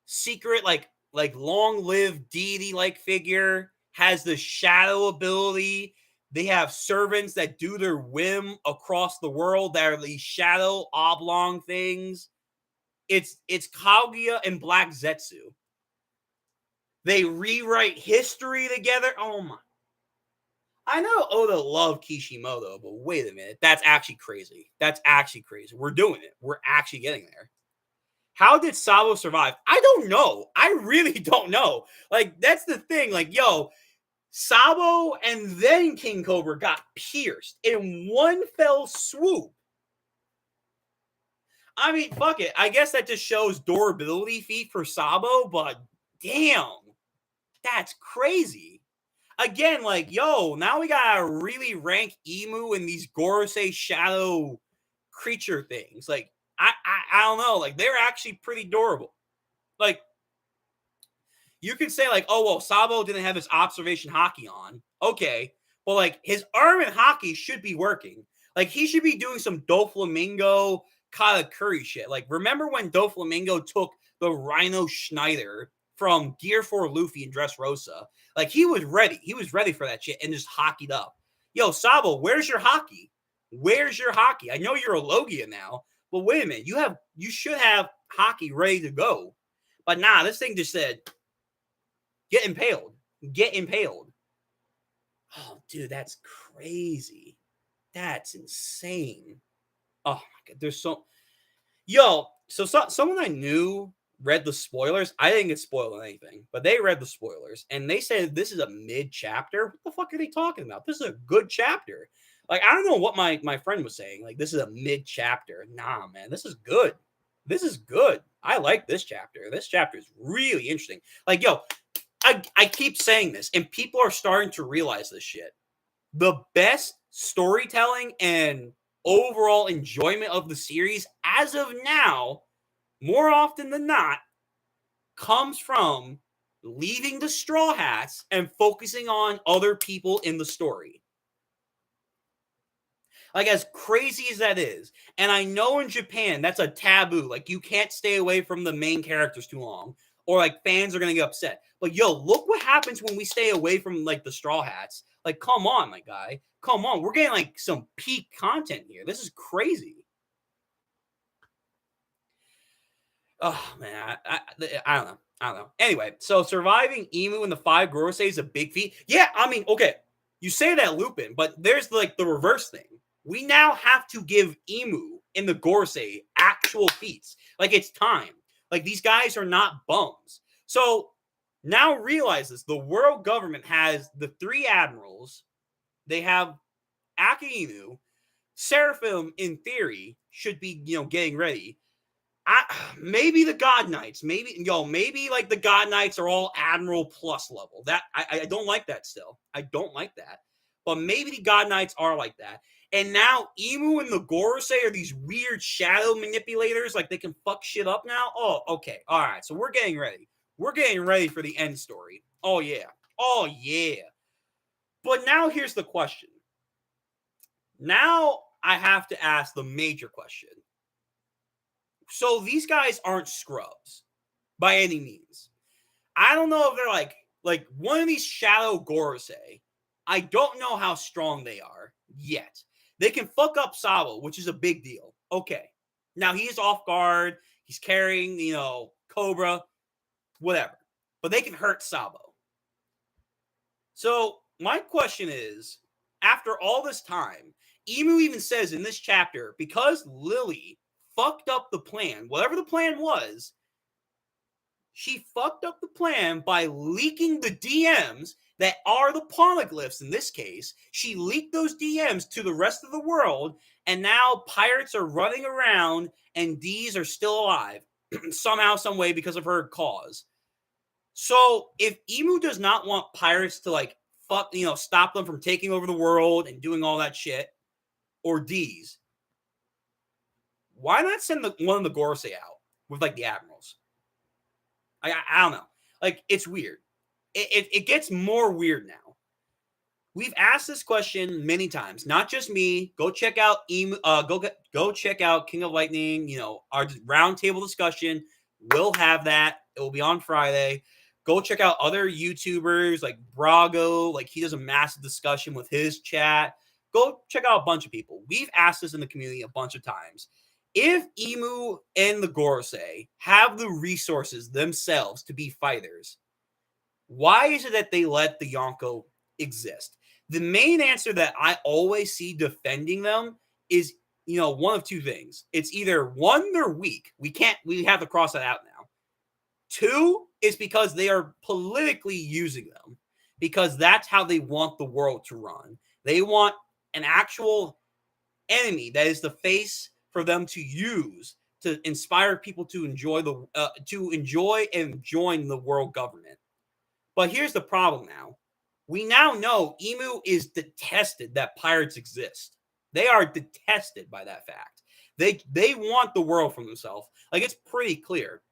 secret like long-lived deity-like figure, has the shadow ability. They have servants that do their whim across the world that are these shadow oblong things. It's Kaguya and Black Zetsu. They rewrite history together. Oh my. I know Oda loved Kishimoto, but wait a minute. That's actually crazy. That's actually crazy. We're doing it. We're actually getting there. How did Sabo survive? I don't know. I really don't know. Like, that's the thing. Like, yo, Sabo and then King Cobra got pierced in one fell swoop. I mean, fuck it. I guess that just shows durability feat for Sabo, but damn, that's crazy. Again, like, yo, now we gotta really rank Emu in these Gorosei shadow creature things. Like, I don't know. Like, they're actually pretty durable. Like, you could say, like, oh, well, Sabo didn't have his observation hockey on. Okay. But, like, his arm and hockey should be working. Like, he should be doing some Doflamingo Katakuri shit. Like, remember when Doflamingo took the Rhino Schneider from Gear 4 Luffy and Dressrosa? Like, he was ready. He was ready for that shit and just hockeyed up. Yo, Sabo, where's your hockey? Where's your hockey? I know you're a Logia now, but wait a minute. You should have hockey ready to go. But nah, this thing just said, get impaled. Get impaled. Oh, dude, that's crazy. That's insane. Oh, my God. There's so... Yo, so someone I knew read the spoilers. I didn't get spoiled on anything, but they read the spoilers, and they said this is a mid-chapter. What the fuck are they talking about? This is a good chapter. Like, I don't know what my friend was saying. Like, this is a mid-chapter. Nah, man, this is good. This is good. I like this chapter. This chapter is really interesting. Like, yo, I keep saying this, and people are starting to realize this shit. The best storytelling and overall enjoyment of the series, as of now, more often than not, comes from leaving the Straw Hats and focusing on other people in the story. Like, as crazy as that is, and I know in Japan that's a taboo. Like, you can't stay away from the main characters too long, or like fans are gonna get upset. But yo, look what happens when we stay away from like the Straw Hats. Like, come on, my guy, come on. We're getting like some peak content here. This is crazy. Oh man, I don't know. I don't know. Anyway, so surviving Emu in the 5 Gorosei is a big feat. Yeah, I mean, okay, you say that, Lupin, but there's like the reverse thing. We now have to give Emu in the Gorosei actual feats. Like, it's time. Like, these guys are not bums. So now realize this: the world government has the 3 admirals. They have Aki Inu. Seraphim, in theory, should be getting ready. Maybe the God Knights, maybe like the God Knights are all Admiral Plus level. That I don't like that still. I don't like that. But maybe the God Knights are like that. And now Emu and the Gorosei are these weird shadow manipulators. Like, they can fuck shit up now. Oh, okay. All right. So we're getting ready. We're getting ready for the end story. Oh, yeah. Oh, yeah. But now here's the question. Now I have to ask the major question. So these guys aren't scrubs by any means. I don't know if they're like one of these shadow Gorosei. I don't know how strong they are yet. They can fuck up Sabo, which is a big deal. Okay. Now he is off guard. He's carrying, Cobra, whatever. But they can hurt Sabo. So my question is, after all this time, Emu even says in this chapter, because Lily fucked up the plan, whatever the plan was, she fucked up the plan by leaking the DMs that are the poneglyphs in this case. She leaked those DMs to the rest of the world, and now pirates are running around and D's are still alive somehow, some way, because of her cause. So if Emu does not want pirates to stop them from taking over the world and doing all that shit, or D's, why not send one of the Gorosei out with like the admirals? I don't know. Like, it's weird. It gets more weird now. We've asked this question many times, not just me. Go check out go check out King of Lightning. Our roundtable discussion. We'll have that. It will be on Friday. Go check out other YouTubers like Brago. Like, he does a massive discussion with his chat. Go check out a bunch of people. We've asked this in the community a bunch of times. If Emu and the Gorosei have the resources themselves to be fighters, why is it that they let the Yonko exist? The main answer that I always see defending them is, one of two things. It's either one, they're weak. We have to cross that out now. Two is because they are politically using them, because that's how they want the world to run. They want an actual enemy that is the face for them to use to inspire people to enjoy and join the world government. But here's the problem now. We now know Emu is detested that pirates exist. They are detested by that fact. They want the world for themselves. Like, it's pretty clear.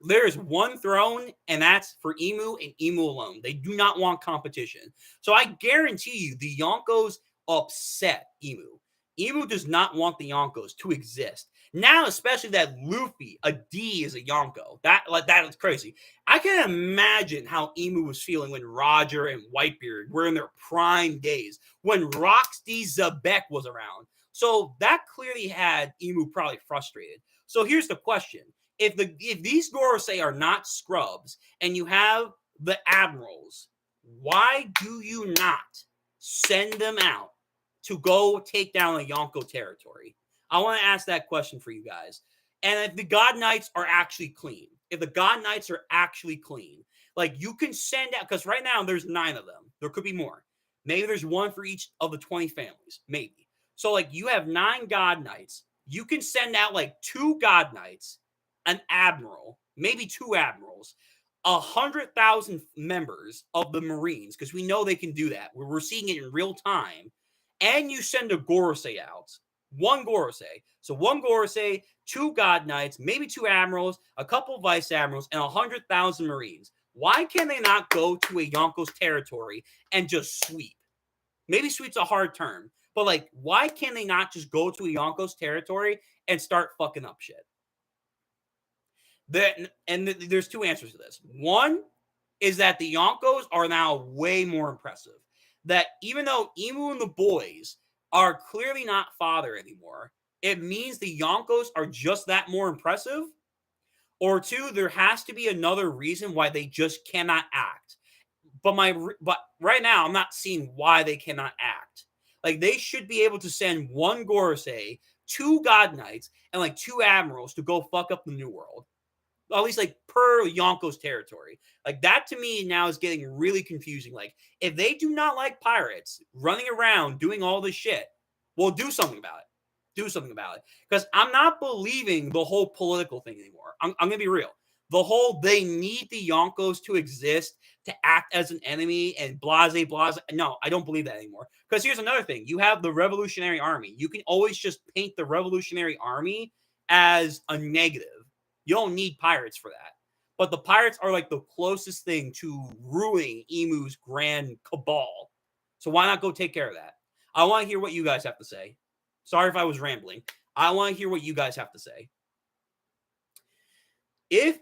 There is one throne, and that's for Emu and Emu alone. They do not want competition. So I guarantee you the Yonkos upset Emu. Emu does not want the Yonkos to exist. Now, especially that Luffy, a D, is a Yonko. That is crazy. I can imagine how Emu was feeling when Roger and Whitebeard were in their prime days, when Roxy Zebek was around. So that clearly had Emu probably frustrated. So here's the question. If these Gorosei are not scrubs and you have the admirals, why do you not send them out to go take down a Yonko territory? I want to ask that question for you guys. And if the God Knights are actually clean, like, you can send out, because right now there's 9 of them. There could be more. Maybe there's one for each of the 20 families. Maybe. So, like, you have 9 God Knights. You can send out, like, 2 God Knights, an admiral, maybe 2 admirals, 100,000 members of the Marines, because we know they can do that. We're seeing it in real time. And you send a Gorosei out. 1 Gorosei. So 1 Gorosei, 2 God Knights, maybe 2 admirals, a couple vice admirals, and 100,000 Marines. Why can they not go to a Yonko's territory and just sweep? Maybe sweep's a hard term, but, like, why can they not just go to a Yonko's territory and start fucking up shit? There's 2 answers to this. One is that the Yonkos are now way more impressive. That even though Emu and the boys are clearly not father anymore, it means the Yonkos are just that more impressive. Or 2, there has to be another reason why they just cannot act. But right now, I'm not seeing why they cannot act. Like, they should be able to send 1 Gorosei, 2 God Knights, and, like, 2 admirals to go fuck up the New World. At least, like, per Yonko's territory. Like, that to me now is getting really confusing. Like, if they do not like pirates running around doing all this shit, well, do something about it. Because I'm not believing the whole political thing anymore. I'm going to be real. The whole they need the Yonkos to exist to act as an enemy and blase. No, I don't believe that anymore. Because here's another thing. You have the Revolutionary Army. You can always just paint the Revolutionary Army as a negative. You don't need pirates for that. But the pirates are, like, the closest thing to ruining Emu's grand cabal. So why not go take care of that? I want to hear what you guys have to say. Sorry if I was rambling. I want to hear what you guys have to say. If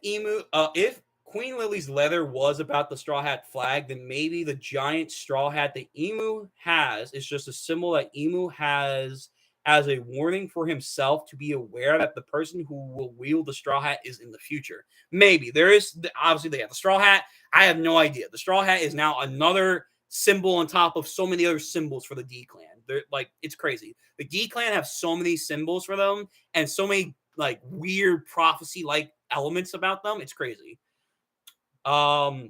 Queen Lily's leather was about the Straw Hat flag, then maybe the giant straw hat that Emu has is just a symbol that Emu has as a warning for himself to be aware that the person who will wield the straw hat is in the future. Maybe. Obviously they have the straw hat. I have no idea. The straw hat is now another symbol on top of so many other symbols for the D clan. They're, like, it's crazy. The D clan have so many symbols for them and so many, like, weird prophecy-like elements about them. It's crazy. Lupin.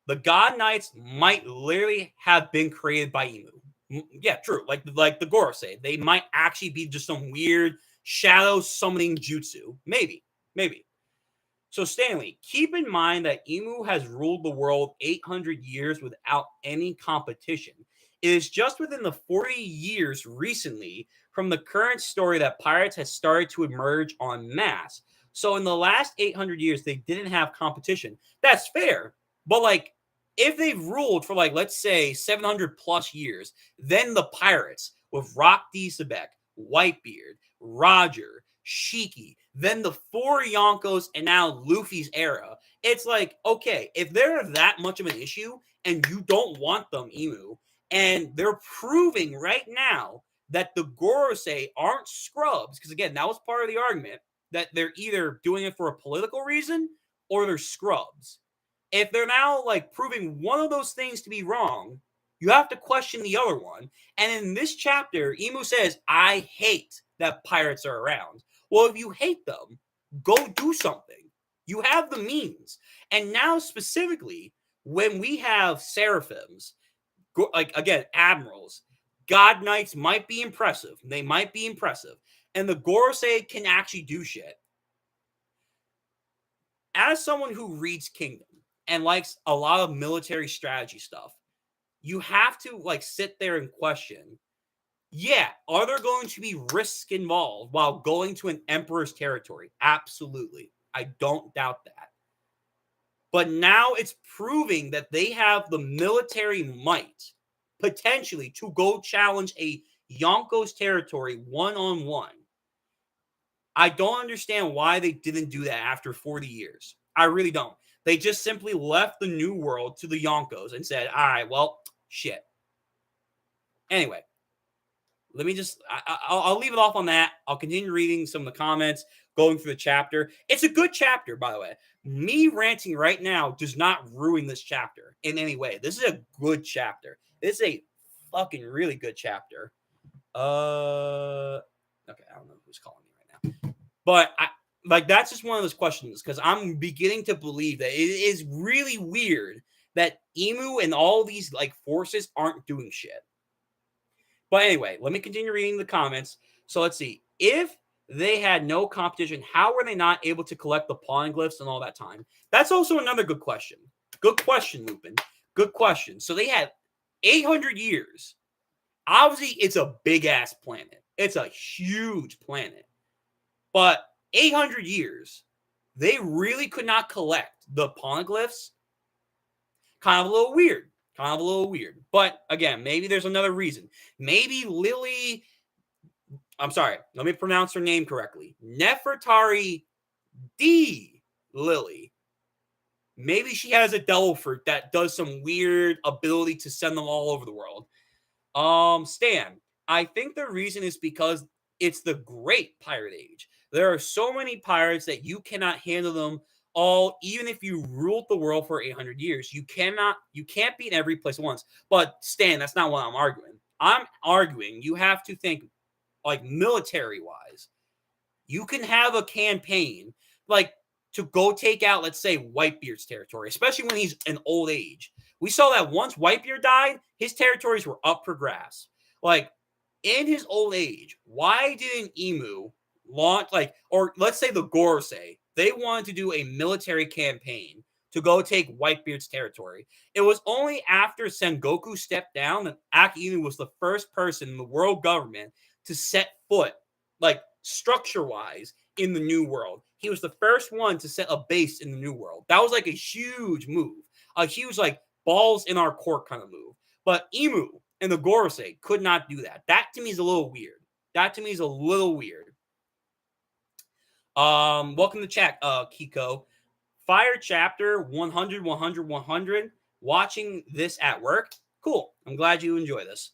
The God Knights might literally have been created by Emu. Yeah, true. Like the Gorosei. They might actually be just some weird shadow summoning jutsu. Maybe. So, Stanley, keep in mind that Emu has ruled the world 800 years without any competition. It is just within the 40 years recently from the current story that pirates has started to emerge en masse. So in the last 800 years, they didn't have competition. That's fair. But, like, if they've ruled for, like, let's say 700 plus years, then the pirates with Rock D. Sebek, Whitebeard, Roger, Shiki, then the 4 Yonkos, and now Luffy's era. It's like, okay, if they're that much of an issue and you don't want them, Emu, and they're proving right now that the Gorosei aren't scrubs, because again, that was part of the argument, that they're either doing it for a political reason or they're scrubs. If they're now like proving one of those things to be wrong, you have to question the other one. And in this chapter, Imu says, I hate that pirates are around. Well, if you hate them, go do something. You have the means. And now, specifically, when we have seraphims, like again, admirals, god knights might be impressive. They might be impressive. And the Gorosei can actually do shit. As someone who reads Kingdom and likes a lot of military strategy stuff, you have to like sit there and question, yeah, are there going to be risks involved while going to an emperor's territory? Absolutely. I don't doubt that. But now it's proving that they have the military might, potentially, to go challenge a Yonko's territory one-on-one. I don't understand why they didn't do that after 40 years. I really don't. They just simply left the New World to the Yonkos and said, all right, well, shit. Anyway, let me just, I'll leave it off on that. I'll continue reading some of the comments, going through the chapter. It's a good chapter, by the way. Me ranting right now does not ruin this chapter in any way. This is a good chapter. This is a fucking really good chapter. Okay, I don't know who's calling me right now. But that's just one of those questions, because I'm beginning to believe that it is really weird that Imu and all these like forces aren't doing shit. But anyway, let me continue reading the comments. So let's see. If they had no competition, how were they not able to collect the poneglyphs and all that time? That's also another good question. Good question, Lupin. Good question. So they had 800 years. Obviously, it's a big-ass planet. It's a huge planet. But 800 years, they really could not collect the poneglyphs. Kind of a little weird. But again, maybe there's another reason. Maybe Lily, I'm sorry, let me pronounce her name correctly. Nefertari D. Lily. Maybe she has a devil fruit that does some weird ability to send them all over the world. Stan, I think the reason is because it's the great pirate age. There are so many pirates that you cannot handle them all, even if you ruled the world for 800 years. You can't be in every place at once. But Stan, that's not what I'm arguing. I'm arguing you have to think like military-wise. You can have a campaign like to go take out, let's say, Whitebeard's territory, especially when he's in old age. We saw that once Whitebeard died, his territories were up for grabs. Like, in his old age, why didn't Imu launch, like, or let's say the Gorosei, they wanted to do a military campaign to go take Whitebeard's territory. It was only after Sengoku stepped down that Aki-Inu was the first person in the world government to set foot, like, structure-wise, in the New World. He was the first one to set a base in the New World. That was, like, a huge move. A huge, like, balls in our court kind of move. But Imu and the Gorosei could not do that. That, to me, is a little weird. Welcome to chat, Kiko. Fire chapter 100, 100, 100. Watching this at work. Cool. I'm glad you enjoy this.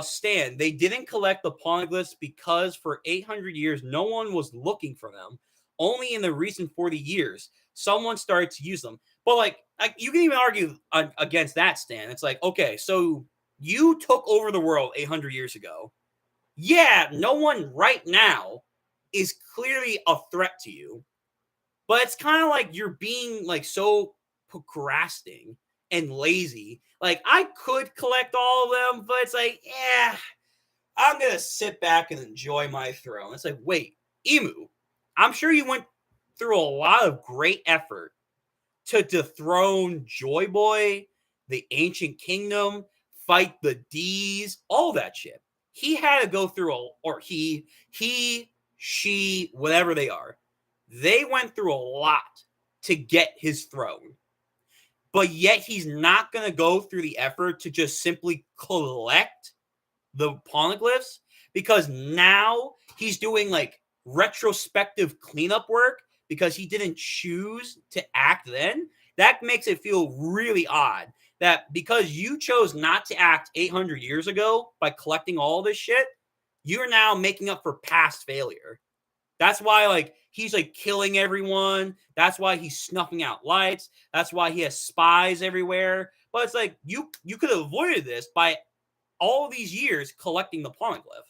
Stan, they didn't collect the poneglyphs because for 800 years, no one was looking for them. Only in the recent 40 years, someone started to use them. But, like you can even argue against that, Stan. It's like, okay, so you took over the world 800 years ago. Yeah, no one right now is clearly a threat to you. But it's kind of like you're being, like, so procrastinating and lazy. Like, I could collect all of them, but it's like, yeah, I'm going to sit back and enjoy my throne. It's like, wait, Imu, I'm sure you went through a lot of great effort to dethrone Joy Boy, the Ancient Kingdom, fight the D's, all that shit. He had to go through she, whatever they are. They went through a lot to get his throne. But yet he's not going to go through the effort to just simply collect the poneglyphs, because now he's doing like retrospective cleanup work because he didn't choose to act then. That makes it feel really odd that because you chose not to act 800 years ago by collecting all this shit, You're now making up for past failure. That's why, like, he's like killing everyone. That's why he's snuffing out lights. That's why he has spies everywhere. But it's like you could have avoided this by all these years collecting the poneglyph.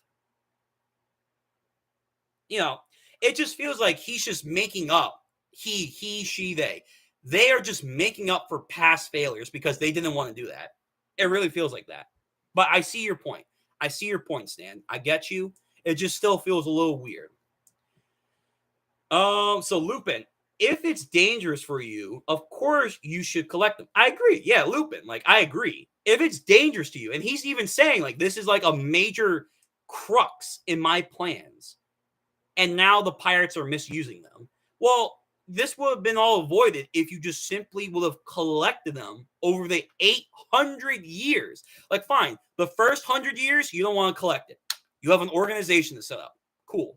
You know, it just feels like he's just making up. He, she, they. They are just making up for past failures because they didn't want to do that. It really feels like that. But I see your point. I see your point, Stan. I get you. It just still feels a little weird. So Lupin, if it's dangerous for you, of course you should collect them. I agree. Yeah, Lupin, like I agree. If it's dangerous to you, and he's even saying like this is like a major crux in my plans, and now the pirates are misusing them. Well, this would have been all avoided if you just simply would have collected them over the 800 years. Like, fine, the first 100 years, you don't want to collect it. You have an organization to set up. Cool.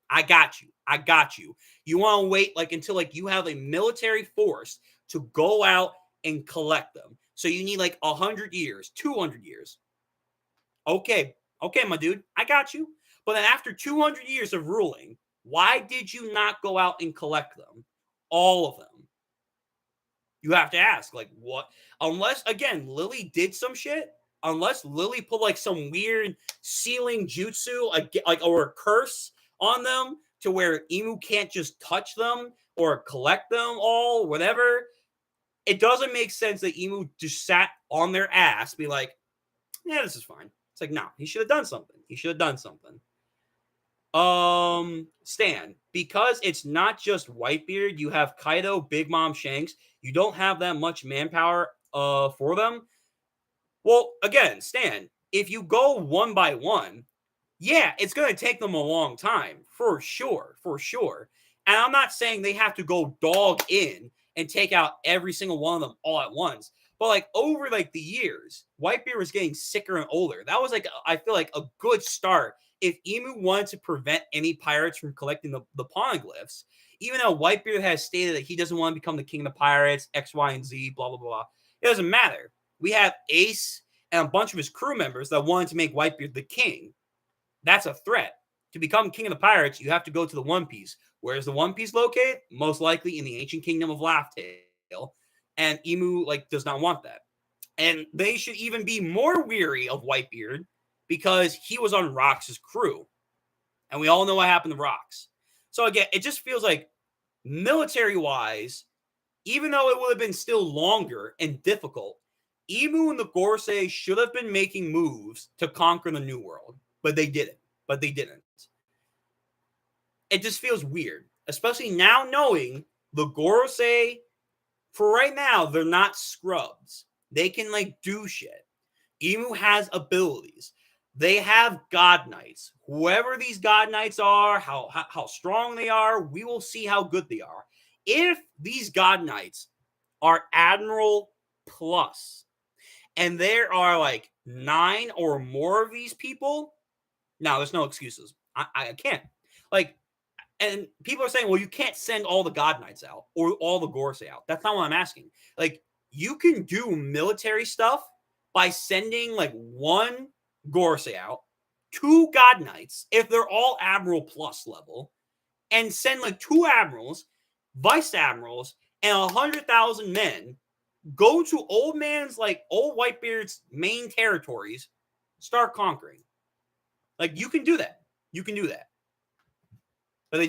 I got you. I got you. You want to wait like until like you have a military force to go out and collect them. So you need like 100 years, 200 years. Okay. Okay, my dude. I got you. But then after 200 years of ruling, why did you not go out and collect them? All of them. You have to ask, like, what? Unless, again, Lily did some shit. Unless Lily put like some weird sealing jutsu, like or a curse on them to where Emu can't just touch them or collect them all, whatever. It doesn't make sense that Emu just sat on their ass, be like, yeah, this is fine. It's like, no, he should have done something. He should have done something. Stan, because it's not just Whitebeard, you have Kaido, Big Mom, Shanks. You don't have that much manpower for them. Well, again, Stan, if you go one by one, yeah, it's going to take them a long time, for sure, for sure. And I'm not saying they have to go dog in and take out every single one of them all at once. But like over like the years, Whitebeard was getting sicker and older. That was like, I feel like a good start. If Emu wanted to prevent any pirates from collecting the poneglyphs, even though Whitebeard has stated that he doesn't want to become the king of the pirates, X, Y, and Z, blah, blah, blah. It doesn't matter. We have Ace and a bunch of his crew members that wanted to make Whitebeard the king. That's a threat. To become king of the pirates, you have to go to the One Piece. Where is the One Piece located? Most likely in the ancient kingdom of Laugh-Tale. And Emu like does not want that. And they should even be more weary of Whitebeard because he was on Rox's crew. And we all know what happened to Rox. So again, it just feels like military-wise, even though it would have been still longer and difficult, Emu and the Gorosei should have been making moves to conquer the New World. But they didn't. It just feels weird. Especially now knowing the Gorosei, for right now, they're not scrubs. They can, like, do shit. Emu has abilities. They have God Knights. Whoever these God Knights are, how strong they are, we will see how good they are. If these God Knights are Admiral Plus, and there are, like, 9 or more of these people, no, there's no excuses. I can't. Like, and people are saying, well, you can't send all the God Knights out or all the Gorosei out. That's not what I'm asking. Like, you can do military stuff by sending like one Gorosei out, 2 God Knights, if they're all Admiral Plus level, and send like 2 Admirals, Vice Admirals, and 100,000 men, go to old Whitebeard's main territories, start conquering. Like, you can do that. You can do that. But they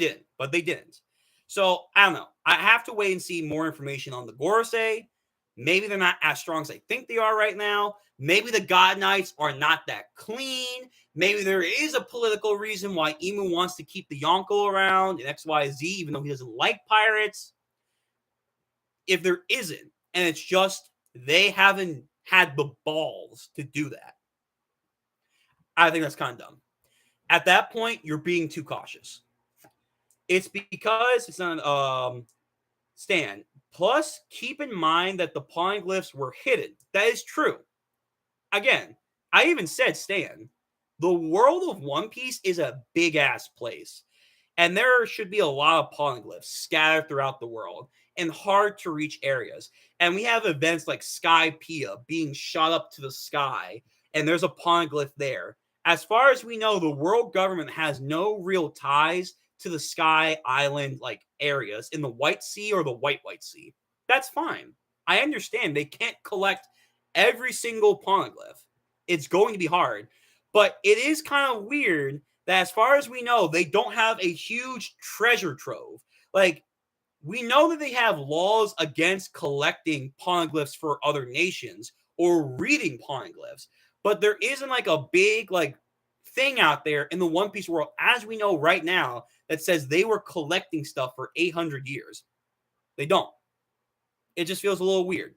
didn't. So, I don't know. I have to wait and see more information on the Gorosei. Maybe they're not as strong as I think they are right now. Maybe the God Knights are not that clean. Maybe there is a political reason why Emu wants to keep the Yonko around and X, Y, Z, even though he doesn't like pirates. If there isn't, and it's just they haven't had the balls to do that, I think that's kind of dumb. At that point, you're being too cautious. It's because it's not Stan. Plus, keep in mind that the poneglyphs were hidden. That is true. Again, I even said, Stan, the world of One Piece is a big-ass place. And there should be a lot of poneglyphs scattered throughout the world in hard-to-reach areas. And we have events like Skypiea being shot up to the sky, and there's a poneglyph there. As far as we know, the world government has no real ties to the Sky Island like areas in the White Sea or the White Sea. That's fine. I understand they can't collect every single poneglyph. It's going to be hard, but it is kind of weird that as far as we know, they don't have a huge treasure trove. Like, we know that they have laws against collecting poneglyphs for other nations or reading poneglyphs, but there isn't like a big like thing out there in the One Piece world, as we know right now, that says they were collecting stuff for 800 years. They don't. It just feels a little weird.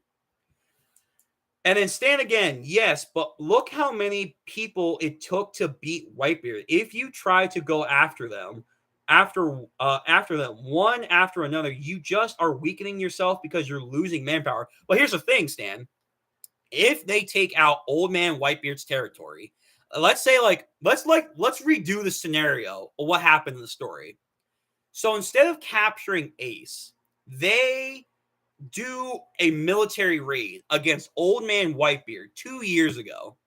And then Stan again, yes, but look how many people it took to beat Whitebeard. If you try to go after them, after them, one after another, you just are weakening yourself because you're losing manpower. Well, here's the thing, Stan. If they take out Old Man Whitebeard's territory, let's say let's redo the scenario of what happened in the story. So instead of capturing Ace, they do a military raid against Old Man Whitebeard 2 years ago.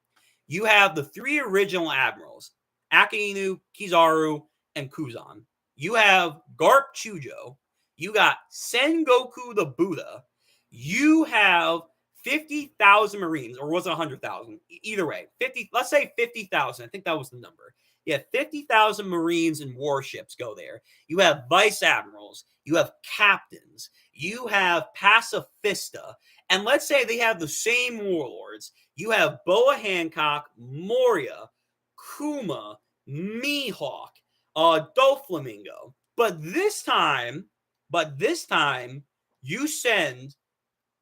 You have the three original admirals, Akainu, Kizaru, and Kuzan. You have Garp Chujo. You got Sengoku the Buddha. You have 50,000 Marines, or was it 100,000? Either way, 50. Let's say 50,000. I think that was the number. Yeah, 50,000 Marines and warships go there. You have vice admirals. You have captains. You have pacifista. And let's say they have the same warlords. You have Boa Hancock, Moria, Kuma, Mihawk, Doflamingo. But this time, you send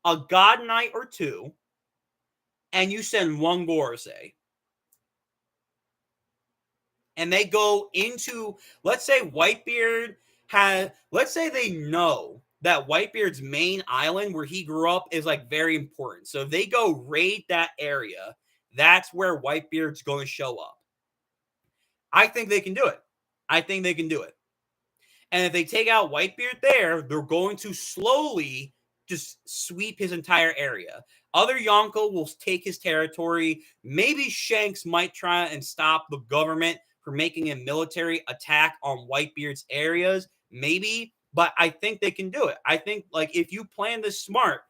a God Knight or two, and you send one Gorosei. And they go into, let's say Whitebeard let's say they know that Whitebeard's main island where he grew up is like very important. So if they go raid that area, that's where Whitebeard's going to show up. I think they can do it. And if they take out Whitebeard there, they're going to slowly just sweep his entire area. Other Yonko will take his territory. Maybe Shanks might try and stop the government from making a military attack on Whitebeard's areas. Maybe, but I think they can do it. I think like if you plan this smart,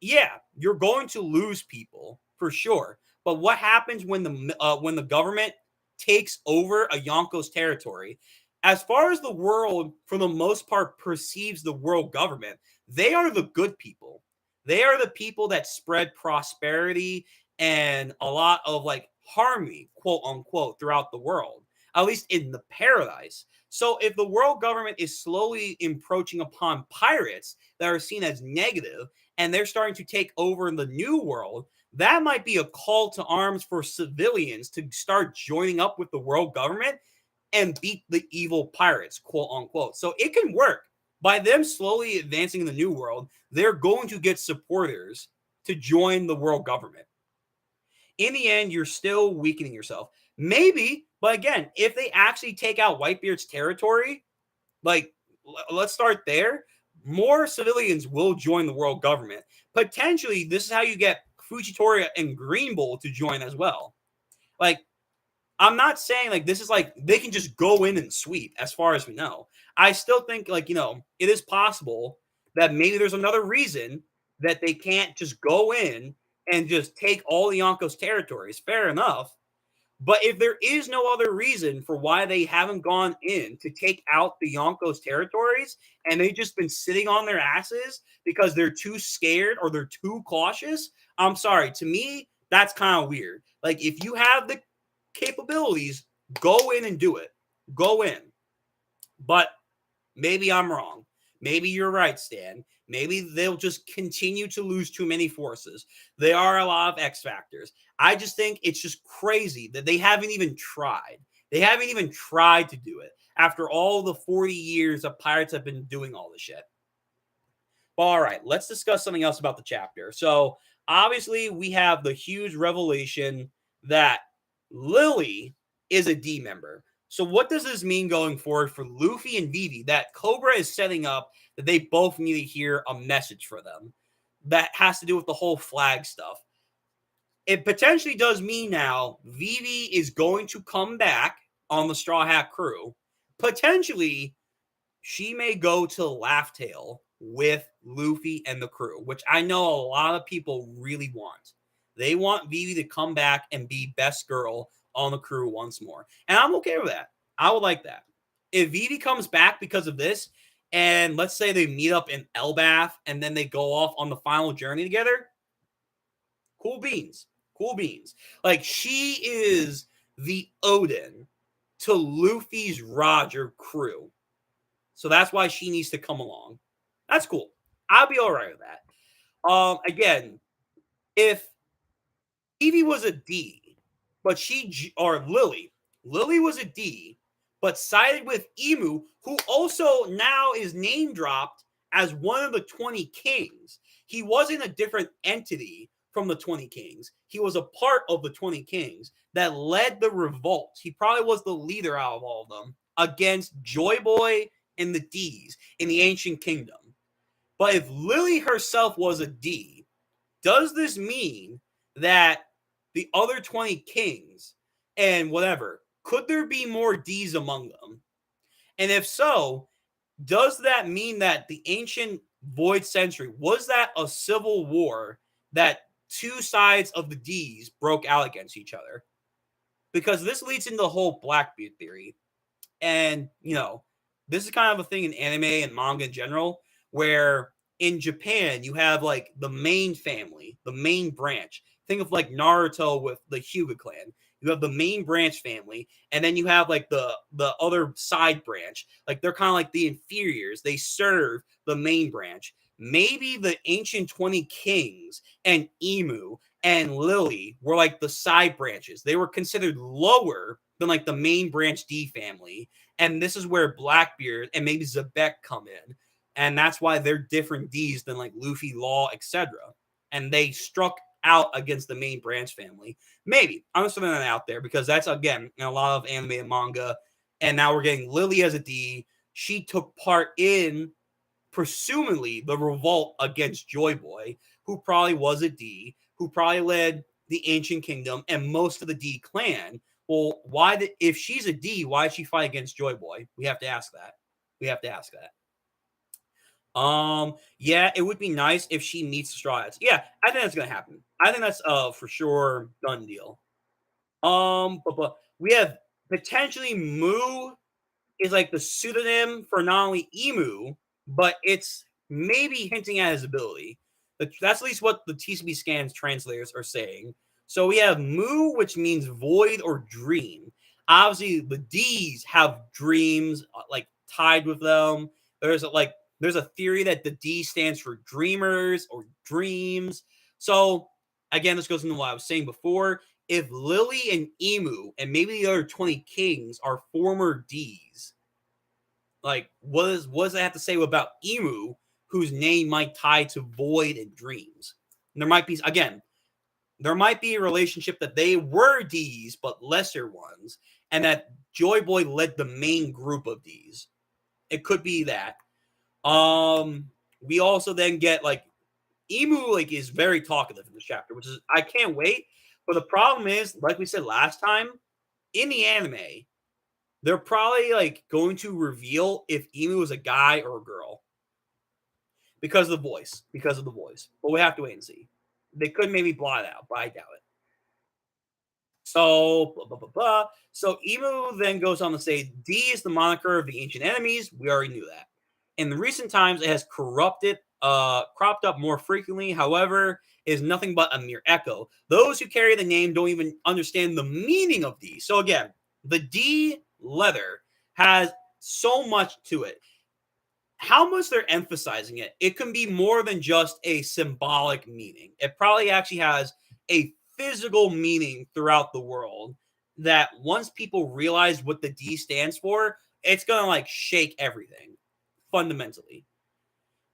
yeah, you're going to lose people for sure. But what happens when the government takes over a Yonko's territory? As far as the world, for the most part, perceives the world government, they are the good people. They are the people that spread prosperity and a lot of like harmony, quote unquote, throughout the world, at least in the paradise. So if the world government is slowly encroaching upon pirates that are seen as negative and they're starting to take over in the new world, that might be a call to arms for civilians to start joining up with the world government and beat the evil pirates, quote unquote. So it can work. By them slowly advancing in the new world, they're going to get supporters to join the world government. In the end, you're still weakening yourself. Maybe, but again, if they actually take out Whitebeard's territory, like let's start there, more civilians will join the world government. Potentially, this is how you get Fujitora and Green Bull to join as well. Like, I'm not saying like this is like they can just go in and sweep as far as we know. I still think like, it is possible that maybe there's another reason that they can't just go in and just take all the Yonko's territories. Fair enough. But if there is no other reason for why they haven't gone in to take out the Yonko's territories and they've just been sitting on their asses because they're too scared or they're too cautious, I'm sorry. To me, that's kind of weird. Like if you have the capabilities, go in and do it. Go in. But maybe I'm wrong. Maybe you're right, Stan. Maybe they'll just continue to lose too many forces. There are a lot of X factors. I just think it's just crazy that they haven't even tried. They haven't even tried to do it after all the 40 years of pirates have been doing all this shit. But all right, let's discuss something else about the chapter. So obviously we have the huge revelation that Lily is a D member. So what does this mean going forward for Luffy and Vivi? That Cobra is setting up that they both need to hear a message for them. That has to do with the whole flag stuff. it potentially does mean now Vivi is going to come back on the Straw Hat crew. Potentially, she may go to Laugh Tale with Luffy and the crew, which I know a lot of people really want. They want Vivi to come back and be best girl on the crew once more. And I'm okay with that. I would like that. If Vivi comes back because of this, and let's say they meet up in Elbath and then they go off on the final journey together, cool beans. Cool beans. Like, she is the Odin to Luffy's Roger crew. So that's why she needs to come along. That's cool. I'll be all right with that. Again, if Evie was a D, but or Lily was a D, but sided with Emu, who also now is name dropped as one of the 20 kings. He wasn't a different entity from the 20 kings. He was a part of the 20 kings that led the revolt. He probably was the leader out of all of them against Joy Boy and the D's in the ancient kingdom. But if Lily herself was a D, does this mean that the other 20 kings and whatever, could there be more D's among them? And if so, does that mean that the ancient Void Century, was that a civil war that two sides of the D's broke out against each other? Because this leads into the whole Blackbeard theory. And, this is kind of a thing in anime and manga in general, where in Japan, you have like the main family, the main branch. Think of like Naruto with the Hyuga clan. You have the main branch family, and then you have like the other side branch. Like, they're kind of like the inferiors. They serve the main branch. Maybe the ancient 20 kings and Emu and Lily were like the side branches. They were considered lower than like the main branch D family. And this is where Blackbeard and maybe Zebek come in. And that's why they're different Ds than like Luffy, Law, etc. And they struck out against the main branch family. Maybe. I'm just throwing that out there because that's, again, in a lot of anime and manga. And now we're getting Lily as a D. She took part in, presumably, the revolt against Joy Boy, who probably was a D, who probably led the Ancient Kingdom and most of the D clan. Well, if she's a D, why did she fight against Joy Boy? We have to ask that. Yeah, it would be nice if she meets the Straw Hats. Yeah, I think that's gonna happen. I think that's for sure done deal. But we have potentially Moo is like the pseudonym for not only Emu, but it's maybe hinting at his ability. That's at least what the TCB scans translators are saying. So we have Moo, which means void or dream. Obviously, the D's have dreams like tied with them. There's a theory that the D stands for dreamers or dreams. So again, this goes into what I was saying before. If Lily and Emu and maybe the other 20 kings are former D's, like what does that have to say about Emu, whose name might tie to void and dreams? And there might be a relationship that they were D's but lesser ones, and that Joy Boy led the main group of D's. It could be that. We also then get like Emu is very talkative in this chapter, which is I can't wait. But the problem is, like we said last time, in the anime, they're probably going to reveal if Emu is a guy or a girl because of the voice. But we have to wait and see. They could maybe blot it out, but I doubt it. So, blah, blah, blah, blah. So Emu then goes on to say, D is the moniker of the ancient enemies. We already knew that. In the recent times, it has cropped up more frequently. However, it is nothing but a mere echo. Those who carry the name don't even understand the meaning of D. So again, the D letter has so much to it. How much they're emphasizing it, it can be more than just a symbolic meaning. It probably actually has a physical meaning throughout the world that once people realize what the D stands for, it's going to shake everything fundamentally.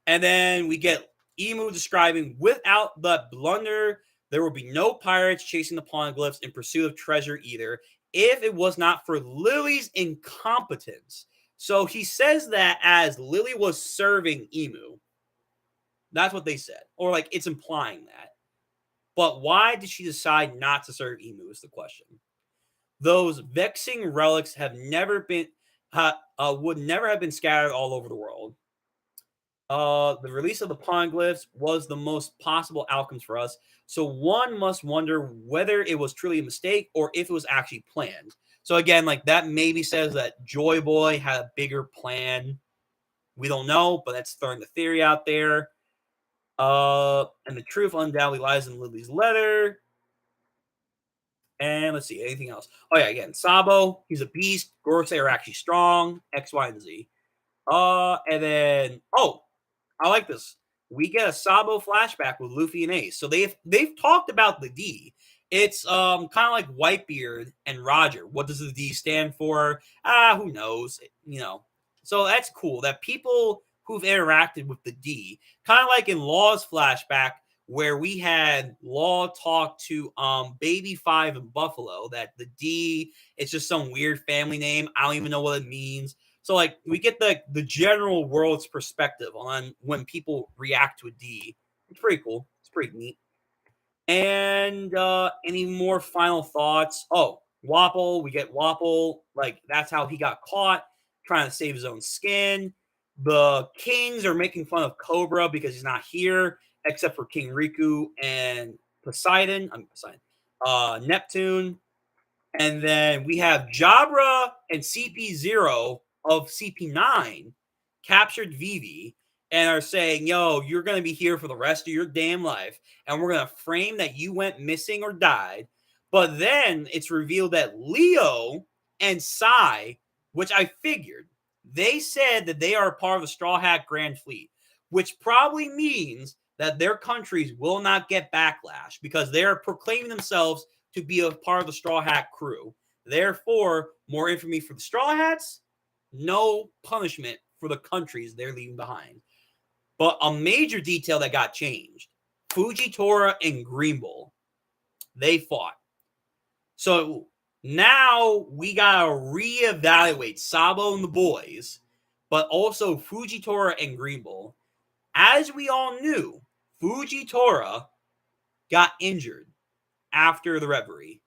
And then we get Emu describing, without the blunder, there will be no pirates chasing the poneglyphs in pursuit of treasure either, if it was not for Lily's incompetence. So he says that as Lily was serving Emu. That's what they said. Or it's implying that. But why did she decide not to serve Emu is the question. Those vexing relics have never been would never have been scattered all over the world. The release of the poneglyphs was the most possible outcomes for us. So one must wonder whether it was truly a mistake or if it was actually planned. So again, like that maybe says that Joy Boy had a bigger plan. We don't know, but that's throwing the theory out there. And the truth undoubtedly lies in Lily's letter. And let's see, anything else? Oh yeah, again, Sabo, he's a beast. Gorosei are actually strong. X, Y, and Z. And then I like this. We get a Sabo flashback with Luffy and Ace. So they've talked about the D. It's kind of like Whitebeard and Roger. What does the D stand for? Who knows? You know. So that's cool that people who've interacted with the D, kind of like in Law's flashback, where we had Law talk to Baby Five in Buffalo, that the D, it's just some weird family name. I don't even know what it means. So like we get the general world's perspective on when people react to a D. It's pretty cool. It's pretty neat. And any more final thoughts? Oh, Wapple, we get Wapple. Like that's how he got caught trying to save his own skin. The Kings are making fun of Cobra because he's not here, except for King Riku and Poseidon. Neptune. And then we have Jabra and CP0 of CP9 captured Vivi and are saying, yo, you're going to be here for the rest of your damn life. And we're going to frame that you went missing or died. But then it's revealed that Leo and Sai, which I figured, they said that they are part of the Straw Hat Grand Fleet, which probably means that their countries will not get backlash because they are proclaiming themselves to be a part of the Straw Hat crew. Therefore, more infamy for the Straw Hats, no punishment for the countries they're leaving behind. But a major detail that got changed, Fujitora and Green Bull, they fought. So now we got to reevaluate Sabo and the boys, but also Fujitora and Green Bull. As we all knew, Fujitora got injured after the reverie.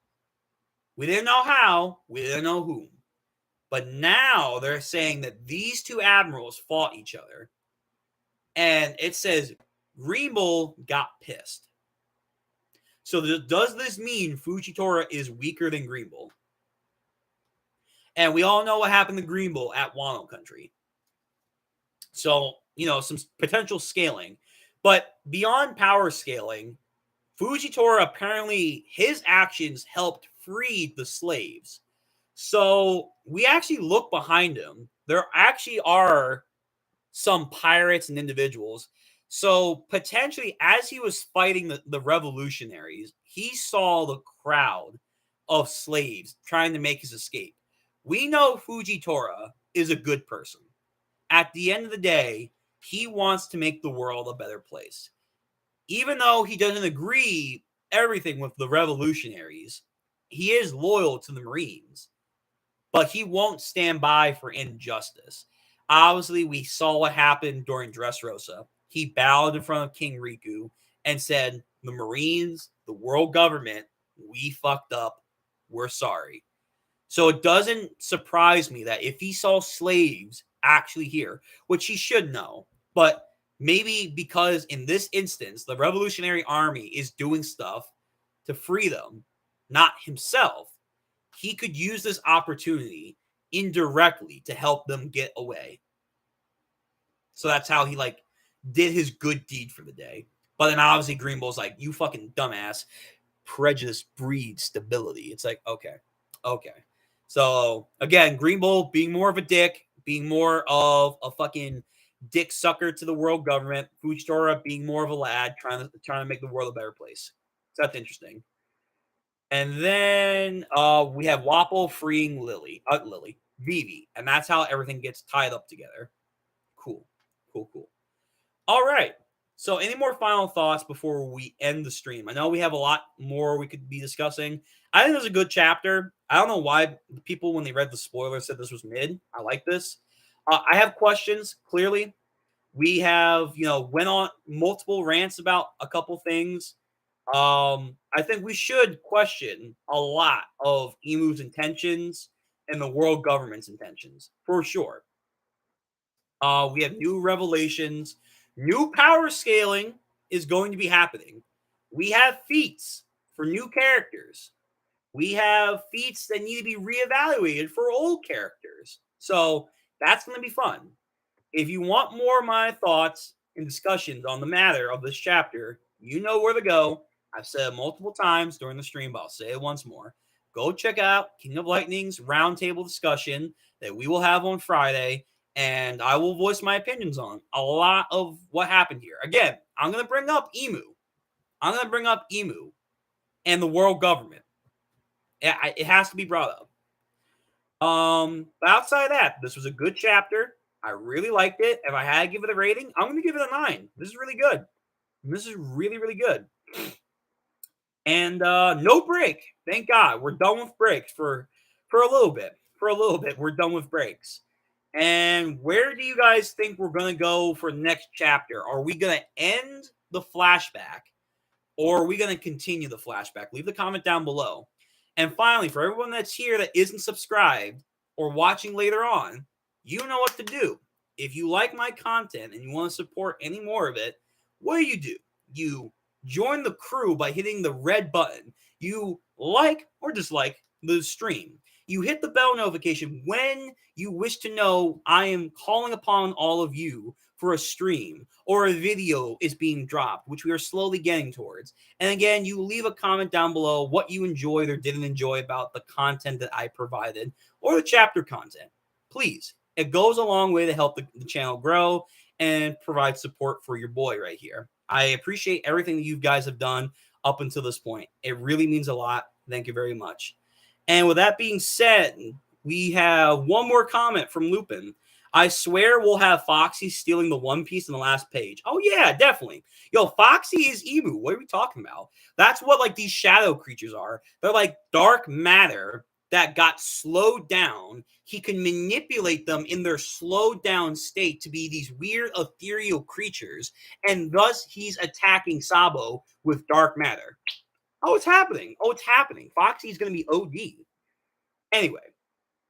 We didn't know how, we didn't know whom. But now they're saying that these two admirals fought each other. And it says Green Bull got pissed. So does this mean Fujitora is weaker than Green Bull? And we all know what happened to Green Bull at Wano Country. So, some potential scaling. But beyond power scaling, Fujitora apparently, his actions helped free the slaves. So we actually look behind him. There actually are some pirates and individuals. So potentially, as he was fighting the revolutionaries, he saw the crowd of slaves trying to make his escape. We know Fujitora is a good person. At the end of the day, he wants to make the world a better place. Even though he doesn't agree everything with the revolutionaries, he is loyal to the Marines, but he won't stand by for injustice. Obviously, we saw what happened during Dressrosa. He bowed in front of King Riku and said, the Marines, the world government, we fucked up. We're sorry. So it doesn't surprise me that if he saw slaves actually here, which he should know, but maybe because in this instance, the Revolutionary Army is doing stuff to free them, not himself, he could use this opportunity indirectly to help them get away. So that's how he did his good deed for the day. But then obviously Green Bull's like, you fucking dumbass. Prejudice breeds stability. It's like, okay. So again, Green Bull being more of a dick, being more of a fucking dick sucker to the world government. Fujitora being more of a lad, trying to make the world a better place. So that's interesting. And then we have Wapple freeing Vivi, and that's how everything gets tied up together. Cool. All right. So, any more final thoughts before we end the stream? I know we have a lot more we could be discussing. I think it was a good chapter. I don't know why people, when they read the spoilers, said this was mid. I like this. I have questions. Clearly, we have went on multiple rants about a couple things. I think we should question a lot of Emu's intentions and the world government's intentions, for sure. We have new revelations, new power scaling is going to be happening. We have feats for new characters. We have feats that need to be reevaluated for old characters. So that's going to be fun. If you want more of my thoughts and discussions on the matter of this chapter, you know where to go. I've said it multiple times during the stream, but I'll say it once more. Go check out King of Lightning's roundtable discussion that we will have on Friday, and I will voice my opinions on a lot of what happened here. Again, I'm going to bring up Emu. I'm going to bring up Emu and the world government. It has to be brought up. But outside of that, this was a good chapter. I really liked it. If I had to give it a rating, I'm going to give it a 9. This is really good. This is really, really good. And no break. Thank God. We're done with breaks for a little bit. For a little bit, we're done with breaks. And where do you guys think we're going to go for the next chapter? Are we going to end the flashback, or are we going to continue the flashback? Leave the comment down below. And finally, for everyone that's here that isn't subscribed or watching later on, you know what to do. If you like my content and you want to support any more of it, what do? You join the crew by hitting the red button. You like or dislike the stream. You hit the bell notification when you wish to know I am calling upon all of you for a stream or a video is being dropped, which we are slowly getting towards. And again, you leave a comment down below what you enjoyed or didn't enjoy about the content that I provided or the chapter content. Please, it goes a long way to help the channel grow and provide support for your boy right here. I appreciate everything that you guys have done up until this point. It really means a lot. Thank you very much. And with that being said, we have one more comment from Lupin. I swear we'll have Foxy stealing the One Piece in the last page. Oh, yeah, definitely. Yo, Foxy is Emu. What are we talking about? That's what, like, these shadow creatures are. They're like dark matter that got slowed down. He can manipulate them in their slowed down state to be these weird ethereal creatures. And thus, he's attacking Sabo with dark matter. Oh, it's happening. Oh, it's happening. Foxy's going to be OD. Anyway,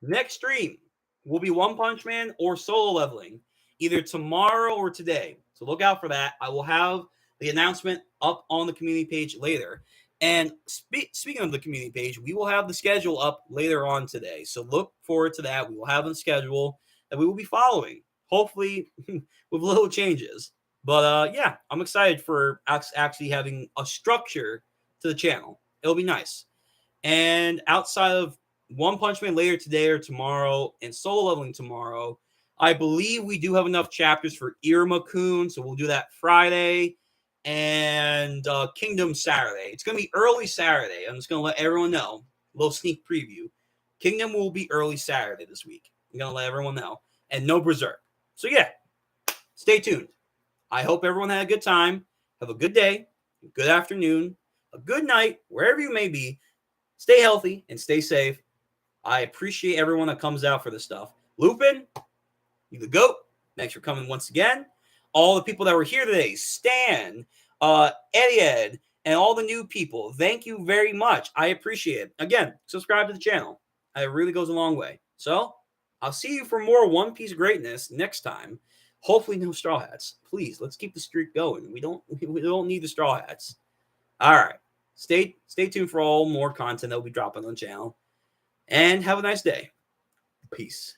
next stream will be One Punch Man or solo leveling, either tomorrow or today. So look out for that. I will have the announcement up on the community page later. And speaking of the community page, we will have the schedule up later on today. So look forward to that. We will have a schedule that we will be following, hopefully with little changes. But yeah, I'm excited for actually having a structure to the channel. It'll be nice. And outside of One Punch Man later today or tomorrow and solo leveling tomorrow, I believe we do have enough chapters for Iruma-kun, so we'll do that Friday. And Kingdom Saturday. It's going to be early Saturday. I'm just going to let everyone know. A little sneak preview. Kingdom will be early Saturday this week. I'm going to let everyone know. And no Berserk. So yeah, stay tuned. I hope everyone had a good time. Have a good day, a good afternoon, a good night, wherever you may be. Stay healthy and stay safe. I appreciate everyone that comes out for this stuff. Lupin, you the GOAT. Thanks for coming once again. All the people that were here today, Stan, Eddie Ed, and all the new people, thank you very much. I appreciate it. Again, subscribe to the channel. It really goes a long way. So, I'll see you for more One Piece greatness next time. Hopefully no Straw Hats. Please, let's keep the streak going. We don't need the Straw Hats. All right. Stay tuned for all more content that will be dropping on the channel. And have a nice day. Peace.